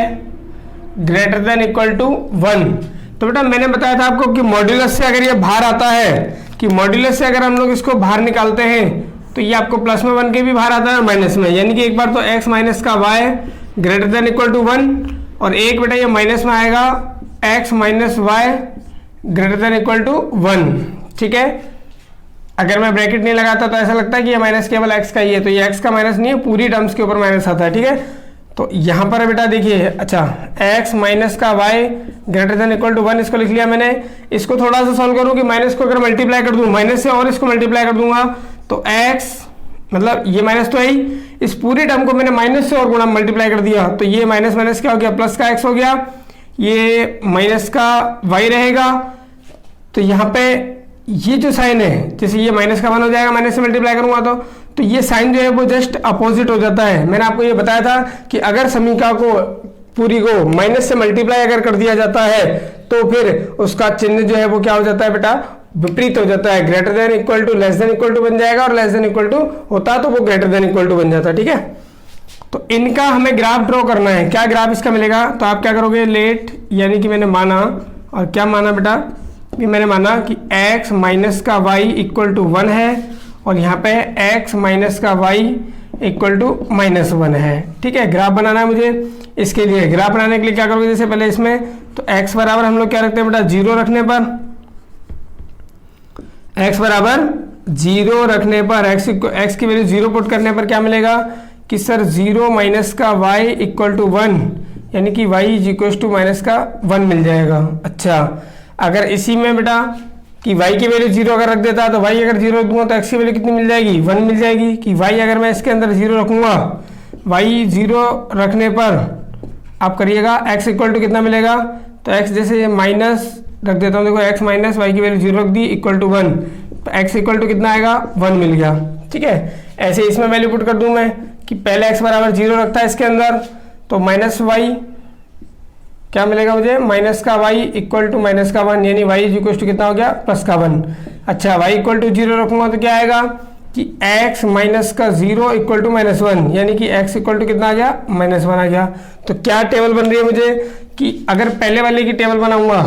greater than equal to 1। तो बेटा मैंने बताया था आपको कि मॉड्यूलस से अगर ये बाहर आता है, कि मॉड्यूलस से अगर हम लोग इसको बाहर निकालते हैं तो ये आपको प्लस में 1 के भी बाहर आता है और माइनस में, यानी कि एक बार तो x माइनस का y greater than equal to 1 और एक बेटा ये माइनस में आएगा x minus y greater than equal to 1, ठीक है। अगर मैं ब्रैकेट नहीं लगाता तो ऐसा लगता है कि ये माइनस केवल x का ही है, तो ये x का माइनस नहीं है, पूरी टर्म्स के ऊपर माइनस आता है, ठीक है। तो यहाँ पर बेटा देखिए, अच्छा x माइनस का y greater than equal to 1 इसको लिख लिया मैंने। इसको थोड़ा सा सॉल्व करूँ कि माइनस को अगर मल्टीप्लाई कर दूँ, माइनस से और इसको मल्टीप्लाई कर दूंगा तो x मतलब ये माइनस तो है ही, इस पूरे टर्म को मैंने माइनस से और गुणा मल्टीप्लाई कर दिया तो ये माइनस माइनस क्या हो गया, प्लस का x हो गया, ये माइनस का y रहेगा। तो यहाँ पे ये जो साइन है, जैसे ये माइनस का 1 हो जाएगा, माइनस से मल्टीप्लाई करूंगा तो ये साइन जो है वो जस्ट अपोजिट हो जाता है। मैंने आपको ये बताया था कि अगर समीकरण को पूरी को माइनस से मल्टीप्लाई अगर कर दिया जाता है तो फिर उसका चिन्ह जो है वो क्या हो जाता है बेटा, विपरीत हो जाता है। Greater than equal to less than equal to बन जाएगा, और लेस देन इक्वल टू होता तो वो ग्रेटर देन इक्वल टू बन जाता है। ठीक है, तो इनका हमें ग्राफ ड्रॉ करना है। क्या ग्राफ इसका मिलेगा, तो आप क्या करोगे, लेट यानी कि मैंने माना, और क्या माना बेटा, कि मैंने माना कि x माइनस का y इक्वल टू 1 है, और यहाँ पे x माइनस का y इक्वल टू -1 है। ठीक है, ग्राफ बनाना है मुझे। इसके लिए ग्राफ बनाने के लिए क्या करोगे, जैसे पहले इसमें तो x बराबर हम लोग क्या रखते हैं बेटा, 0 रखने पर, x बराबर 0 रखने पर x की वैल्यू 0 पुट करने पर क्या मिलेगा कि सर 0 माइनस का y इक्वल टू 1, यानी कि y is equal to minus का 1 मिल जाएगा। अच्छा, अगर इसी में बेटा कि y की वैल्यू 0 अगर रख देता तो y अगर 0 रख दूंगा तो x की वैल्यू कितनी मिल जाएगी, 1 मिल जाएगी। कि y अगर मैं इसके अंदर 0 रखूंगा, y 0 रखने पर आप करिएगा x इक्वल टू कितना मिलेगा, तो x जैसे माइनस रख देता हूँ, देखो x माइनस y की वैल्यू 0 रख दी इक्वल टू 1, तो x इक्वल टू कितना आएगा, 1 मिल गया। ठीक है, ऐसे इसमें वैल्यू पुट कर दूं मैं कि पहले x बराबर 0 रखता है इसके अंदर, तो माइनस y क्या मिलेगा मुझे, माइनस का y इक्वल टू माइनस का 1, यानी y इज इक्वल टू कितना हो गया, प्लस का 1। अच्छा, y इक्वल टू 0 रखूंगा तो क्या आएगा कि x माइनस का 0 इक्वल टू -1, यानी कि x इक्वल टू कितना आ गया, -1 आ गया। तो क्या टेबल बन रही है मुझे कि अगर पहले वाले की टेबल बनाऊंगा,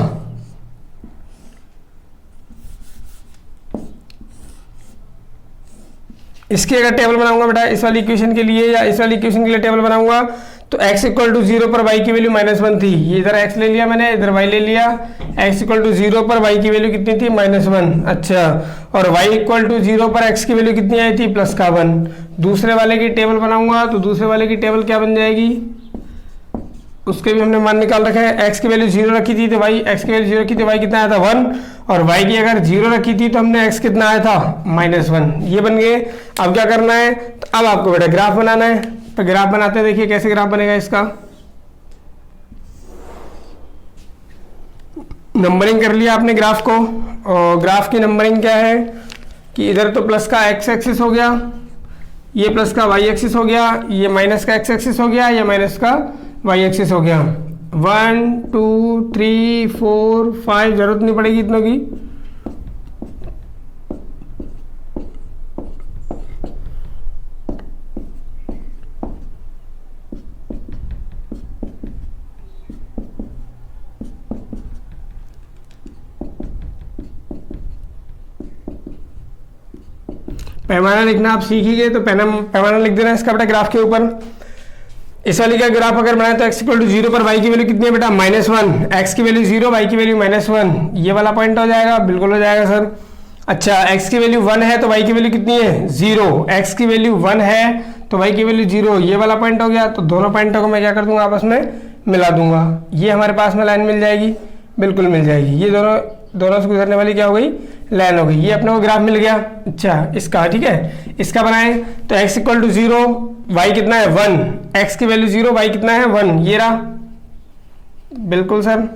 इसकी अगर टेबल बनाऊंगा बेटा इस वाली इक्वेशन के लिए या इस वाली इक्वेशन के लिए टेबल बनाऊंगा, तो x इक्वल टू 0 पर y की वैल्यू -1 थी, ये इधर x ले लिया मैंने, इधर y ले लिया। x इक्वल टू 0 पर y की वैल्यू कितनी थी, -1। अच्छा, और y इक्वल टू 0 पर x की वैल्यू कितनी आई थी, प्लस का 1। दूसरे वाले की टेबल बनाऊंगा तो दूसरे वाले की टेबल क्या बन जाएगी, उसके भी हमने मान निकाल रखा है। x की वैल्यू 0 रखी थी तो y, x की वैल्यू 0 रखी थी, y कितना आया था, 1, और y की अगर 0 रखी थी तो हमने x कितना आया था, -1। ये बन गए। अब क्या करना है, तो अब आपको बेटा ग्राफ बनाना है। तो ग्राफ बनाते हैं, देखिए कैसे ग्राफ बनेगा इसका। नंबरिंग कर लिया आपने ग्राफ को, और ग्राफ की नंबरिंग क्या है कि इधर तो प्लस का x एक्सिस हो गया, ये प्लस का y एक्सिस हो गया, ये माइनस का x एक्सिस हो गया, ये माइनस का y एक्सिस हो गया। 1 2 3 4 5 जरूरत नहीं पड़ेगी इतनों की। पैमाना लिखना आप सीख ही गए, तो पैमाना लिख देना इसका बेटा ग्राफ के ऊपर। इस वाली का ग्राफ अगर बनाए तो x इक्वल टू 0 पर y की वैल्यू कितनी है बेटा, -1, x की वैल्यू 0, y की वैल्यू -1, ये वाला पॉइंट हो जाएगा, बिल्कुल हो जाएगा सर। अच्छा, x की वैल्यू 1 है तो y की वैल्यू कितनी है, 0, x की वैल्यू 1 है तो y की वैल्यू 0, ये वाला पॉइंट हो गया। तो दोनों पॉइंटों को मैं क्या कर दूंगा, आपस में मिला दूंगा, ये हमारे पास में लाइन मिल जाएगी, बिल्कुल मिल जाएगी। ये दोनों से गुजरने वाली क्या हो गई, लाइन हो गई। ये अपने को ग्राफ मिल गया। अच्छा, इसका ठीक है, इसका बनाए तो x इक्वल टू 0, y कितना है 1, x की वैल्यू 0, y कितना है 1, ये रहा, बिल्कुल सर।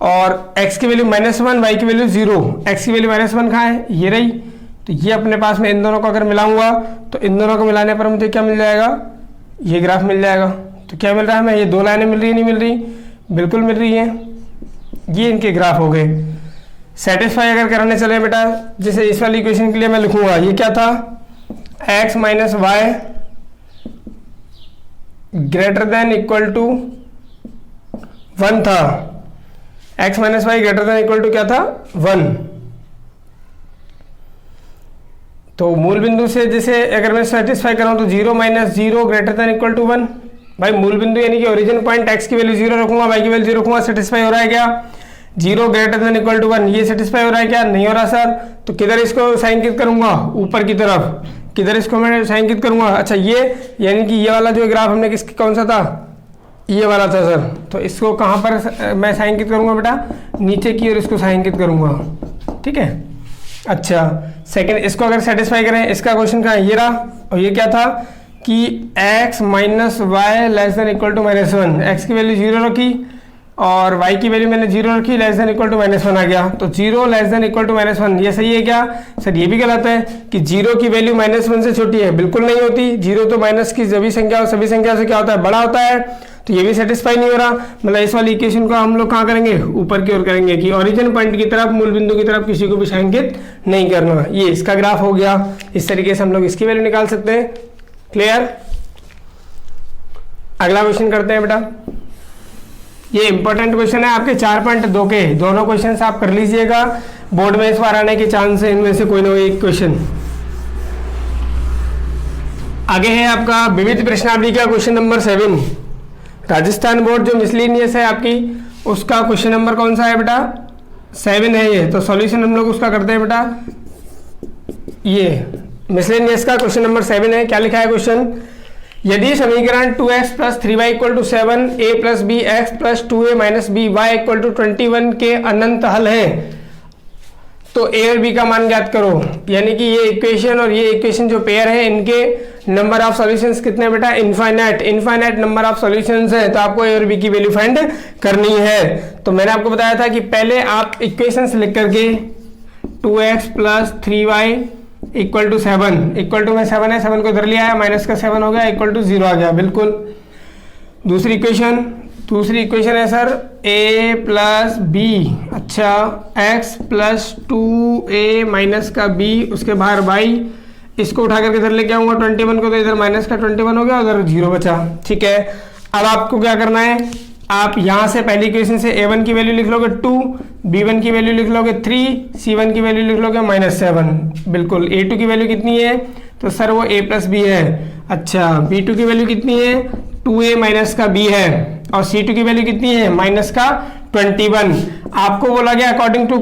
और x की वैल्यू -1, y की वैल्यू 0, x की वैल्यू -1 कहाँ है, ये रही। तो ये अपने पास में इन दोनों को अगर मिलाऊंगा तो इन दोनों को मिलाने पर मुझे क्या मिल जाएगा, ये ग्राफ मिल जाएगा। तो क्या मिल रहा है हमें, ये दो लाइनें मिल रही है, नहीं मिल रही, बिल्कुल मिल रही है। ये इनके ग्राफ हो गए। सेटिस्फाई अगर कराने चले बेटा, जैसे इस वाली इक्वेशन के लिए मैं लिखूंगा, ये क्या था, x minus y greater than equal to 1 था, x minus y greater than equal to क्या था, 1। तो मूल बिंदु से जैसे अगर मैं सेटिस्फाई कराऊं तो 0 माइनस 0 ग्रेटर देन इक्वल टू 1। भाई मूल बिंदु यानी कि ओरिजिन पॉइंट x की वैल्यू 0 रखूंगा, y की वैल्यू 0 रखूंगा, सेटिस्फाई हो रहा है क्या, 0 ग्रेटर देन इक्वल टू 1, ये सेटिस्फाई हो रहा है क्या, नहीं हो रहा सर। तो किधर इसको साइनकृत करूंगा, ऊपर की तरफ, किधर इसको मैं छायांकित करूँगा? अच्छा ये, यानी कि ये वाला जो ग्राफ हमने किसकी कौन सा था, ये वाला था सर। तो इसको कहाँ पर मैं छायांकित करूँगा बेटा? नीचे की ओर इसको छायांकित करूँगा, ठीक है। अच्छा सेकंड, इसको अगर सेटिस्फाई करें, इसका क्वेश्चन कहाँ है, ये रहा। और ये क्या था कि x minus y less than equal to -1, x की वैल्यू 0 रखी और y की वैल्यू मैंने 0 रखी, लेस देन इक्वल टू -1 आ गया। तो 0 लेस देन इक्वल टू -1, ये सही है क्या सर? ये भी गलत है कि 0 की वैल्यू -1 से छोटी है, बिल्कुल नहीं होती। 0 तो माइनस की सभी संख्या, सभी संख्या से क्या होता है, बड़ा होता है। तो ये भी सेटिस्फाई नहीं हो रहा, मतलब इस वाली इक्वेशन को हम लोग कहाँ करेंगे, ऊपर की ओर करेंगे कि ओरिजिन पॉइंट की तरफ, मूल बिंदु की तरफ किसी को भी छायांकित नहीं करना। ये इसका ग्राफ हो गया। इस तरीके से हम लोग इसकी वैल्यू निकाल सकते हैं। क्लियर? अगला क्वेश्चन करते हैं बेटा। ये इंपॉर्टेंट क्वेश्चन है आपके 4.2 के, दोनों क्वेश्चन आप कर लीजिएगा, बोर्ड में इस बार आने के चांस है इनमें से कोई ना कोई एक क्वेश्चन। आगे है आपका विविध प्रश्नावली का क्वेश्चन नंबर 7। राजस्थान बोर्ड जो मिसलेनियस है आपकी, उसका क्वेश्चन नंबर कौन सा है बेटा? 7 है ये। तो सॉल्यूशन हम लोग उसका करते हैं बेटा। ये मिसलेनियस का क्वेश्चन नंबर 7 है। क्या लिखा है क्वेश्चन? यदि समीकरण 2x plus 3y equal to 7, a plus b x plus 2a minus b y equal to 21 के अनंत हल है तो a और b का मान ज्ञात करो। यानी कि ये इक्वेशन और ये इक्वेशन जो पेयर है, इनके नंबर ऑफ सॉल्यूशंस कितने बेटा? इनफाइनाइट नंबर ऑफ सॉल्यूशंस है। तो आपको a और b की वैल्यू फाइंड करनी है। तो मैंने आपको बताया था कि पहले आप इक्वेशंस लिख करके 2x plus 3y equal to 7, equal to में 7 है, 7 को इधर लिया है, माइनस का 7 हो गया, इक्वल टू 0 आ गया, बिल्कुल। दूसरी इक्वेशन है सर a प्लस बी, अच्छा x प्लस 2a माइनस का b, उसके बाहर y, इसको उठा करके इधर लेके आऊंगा 21 को, तो इधर माइनस का 21 हो गया, उधर 0 बचा, ठीक है। अब आपको क्या करना है, आप यहाँ से पहली इक्वेशन से a1 की वैल्यू लिख लोगे 2, b1 की वैल्यू लिख लोगे 3, c1 की वैल्यू लिख लोगे -7, बिल्कुल। a2 की वैल्यू कितनी है? तो सर वो a प्लस बी है। अच्छा b2 की वैल्यू कितनी है? 2a माइनस का b है। और c2 की वैल्यू कितनी है? माइनस का 21। आपको बोला गया अकॉर्डिंग टू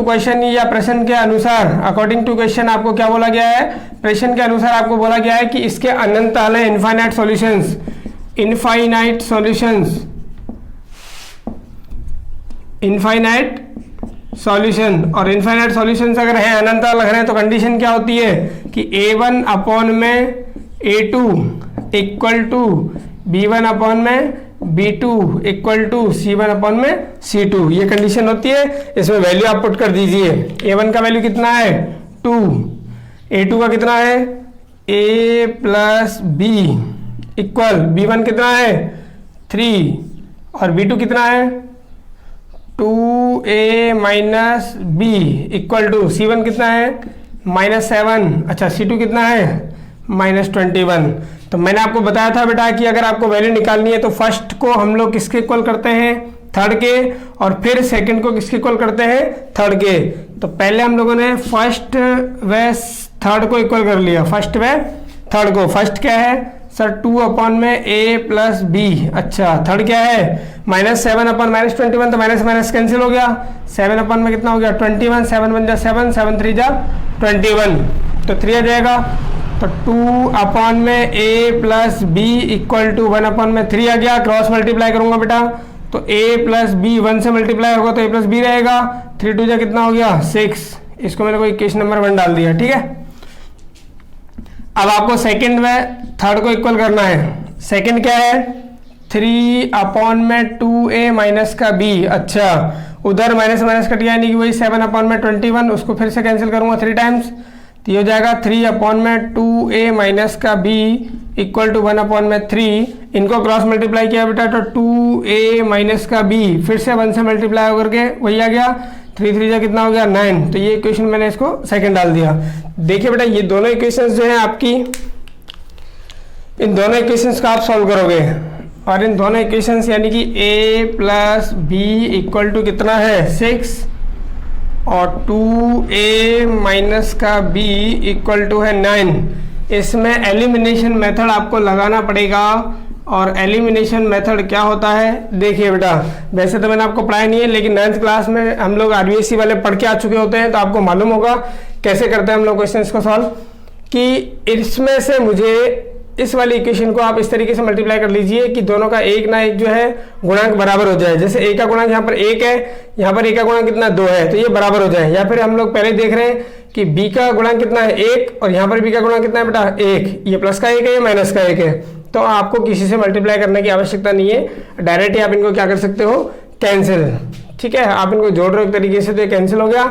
क्वेश्चन या प्रश्न के अनुसार, अकॉर्डिंग टू क्वेश्चन आपको क्या बोला गया है? प्रश्न के अनुसार आपको बोला गया है कि इसके अनंत हल है, इनफाइनाइट सॉल्यूशंस, इनफाइनाइट सॉल्यूशन। और इनफाइनाइट सॉल्यूशंस अगर है, अनंत लग रहे हैं, तो कंडीशन क्या होती है कि a1 अपॉन में a2 equal to b1 upon में b2 equal to c1 upon में c2, ये कंडीशन होती है। इसमें वैल्यू आप पुट कर दीजिए। a1 का वैल्यू कितना है? 2, a2 का कितना है? a plus b equal b1 कितना है? 3, और b2 कितना है? 2a minus B equal to c1 कितना है? -7, अच्छा c2 कितना है? -21। तो मैंने आपको बताया था बेटा कि अगर आपको वैल्यू निकालनी है तो फर्स्ट को हम लोग किसके इक्वल करते हैं? थर्ड के, और फिर सेकंड को किसके इक्वल करते हैं? थर्ड के। तो पहले हम लोगों ने फर्स्ट व थर्ड को इक्वल कर लिया, फर्स्ट व थर्ड को। फर्स्ट क्या है सर? 2 अपॉन में a प्लस बी, अच्छा थर्ड क्या है? -7 अपॉन -21, तो माइनस माइनस कैंसिल हो गया, 7 अपॉन में कितना हो गया? 21, 7 1 जा 7, 7 3 जा 21, तो 3 आ जाएगा। तो 2 अपॉन में a plus b equal to 1 upon में 3 आ गया। क्रॉस मल्टीप्लाई करूंगा बेटा, तो a प्लस बी 1 से मल्टीप्लाई होगा तो a प्लस बी रहेगा, 3 2 जा कितना हो गया? 6। इसको मैंने कोई इक्वेशन नंबर 1 डाल दिया, ठीक है। अब आपको सेकंड में थर्ड को इक्वल करना है। सेकंड क्या है? 3 अपॉन में 2a माइनस का b, अच्छा उधर माइनस माइनस कट गया, यानी कि वही 7 अपॉन में 21, उसको फिर से कैंसिल करूंगा 3 टाइम्स, तो ये हो जाएगा 3 अपॉन में 2a माइनस का b इक्वल टू 1 अपॉन में 3। इनको क्रॉस मल्टीप्लाई किया बेटा, तो 2a माइनस का b फिर से 1 से मल्टीप्लाई होकर के वही आ गया, 3 3 जा कितना हो गया? 9। तो ये इक्वेशन मैंने इसको सेकंड डाल दिया। देखिए बेटा ये दोनों इक्वेशंस जो हैं आपकी, इन दोनों इक्वेशंस का आप सॉल्व करोगे, और इन दोनों इक्वेशंस यानी कि a plus b equal to कितना है? 6, और 2a माइनस का b इक्वल टू है 9। इसमें एलिमिनेशन मेथड आपको लगाना पड़ेगा। और एलिमिनेशन मेथड क्या होता है? देखिए बेटा, वैसे तो मैंने आपको पढ़ाया नहीं है, लेकिन 9th क्लास में हम लोग RBSc वाले पढ़ के आ चुके होते हैं, तो आपको मालूम होगा कैसे करते हैं हम लोग क्वेश्चन को सॉल्व, कि इसमें से मुझे इस वाली इक्वेशन को आप इस तरीके से मल्टीप्लाई कर लीजिए कि दोनों का एक ना एक जो है गुणांक बराबर हो जाए। जैसे ए का गुणांक यहाँ पर 1 है, यहाँ पर ए का गुणांक कितना 2 है, तो ये बराबर हो जाए। या फिर हम लोग पहले देख रहे हैं कि बी का गुणांक कितना है 1 और यहाँ पर बी का गुणांक कितना है बेटा 1, ये प्लस का 1 है, ये माइनस का 1 है। तो आपको किसी से मल्टीप्लाई करने की आवश्यकता नहीं है, डायरेक्ट ही आप इनको क्या कर सकते हो, कैंसिल। ठीक है, आप इनको जोड़ रहे हो एक तरीके से, तो ये कैंसिल हो गया।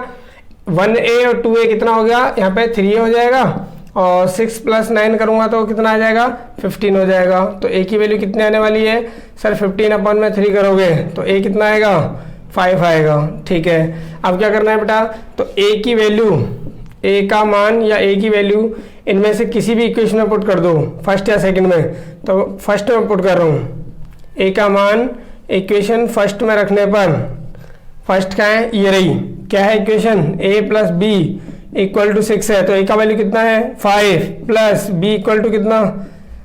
1a और 2a कितना हो गया, यहाँ पे 3a हो जाएगा, और 6 + 9 करूंगा तो कितना आ जाएगा, 15 हो जाएगा। तो a की वैल्यू कितनी आने वाली है सर, 15/3 करोगे तो a कितना आएगा, 5 आएगा। ठीक है, अब क्या करना है बेटा, तो a की वैल्यू, a का मान या a की वैल्यू इनमें से किसी भी इक्वेशन में पुट कर दो, फर्स्ट या सेकंड में। तो फर्स्ट में पुट कर रहा हूँ, a का मान इक्वेशन फर्स्ट में रखने पर, फर्स्ट का है ये रही, क्या है इक्वेशन, a + b = 6 है, तो a का वैल्यू कितना है 5 + b = कितना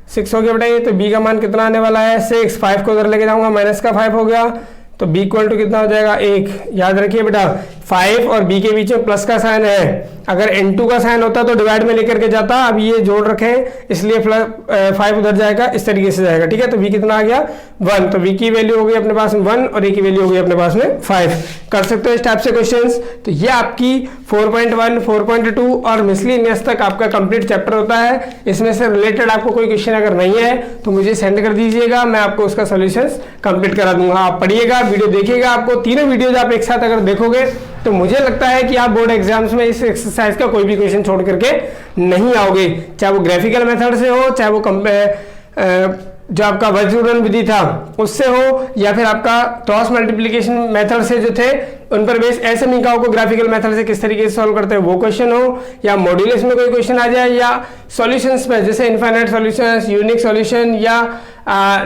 6 हो गया बेटा। ये तो b का मान कितना आने वाला है 6, 5 को उधर लेके जाऊंगा, माइनस का 5 हो गया, तो b = कितना हो जाएगा 1। याद रखिए बेटा 5 और b के बीच में प्लस का साइन है, अगर n2 का साइन होता तो डिवाइड में लेकर के जाता, अब ये जोड़ रखे इसलिए 5 उधर जाएगा, इस तरीके से जाएगा। ठीक है, तो v कितना आ गया 1, तो v की वैल्यू हो गई अपने पास में 1 और a की वैल्यू हो गई अपने पास में 5। कर सकते हो इस टाइप से क्वेश्चंस। तो ये आपकी 4.1, 4.2 और मिसलेनियस तक आपका कंप्लीट चैप्टर होता है। इसमें से रिलेटेड आपको कोई क्वेश्चन अगर नहीं है तो मुझे सेंड कर दीजिएगा, मैं आपको उसका सोल्यूशंस कंप्लीट करा दूंगा। आप पढ़िएगा, वीडियो देखिएगा, आपको तीनों वीडियोज आप एक साथ अगर देखोगे तो मुझे लगता है कि आप बोर्ड एग्जाम्स में इस एक्सरसाइज का कोई भी क्वेश्चन छोड़ करके नहीं आओगे, चाहे वो ग्राफिकल मेथड से हो, चाहे वो जो आपका वर्गीकरण विधि था उससे हो, या फिर आपका क्रॉस मल्टीप्लिकेशन मेथड से जो थे उन पर बेस ऐसे निकायों को ग्राफिकल मेथड से किस तरीके से सॉल्व करते हैं वो क्वेश्चन हो, या मॉड्यूलस में कोई क्वेश्चन आ जाए, या सॉल्यूशंस में जैसे इनफाइनाइट सॉल्यूशंस, यूनिक सॉल्यूशन या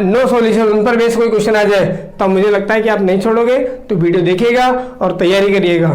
नो सॉल्यूशन, उन पर बेस कोई क्वेश्चन आ जाए, तो मुझे लगता है कि आप नहीं छोड़ोगे। तो वीडियो देखिएगा और तैयारी करिएगा।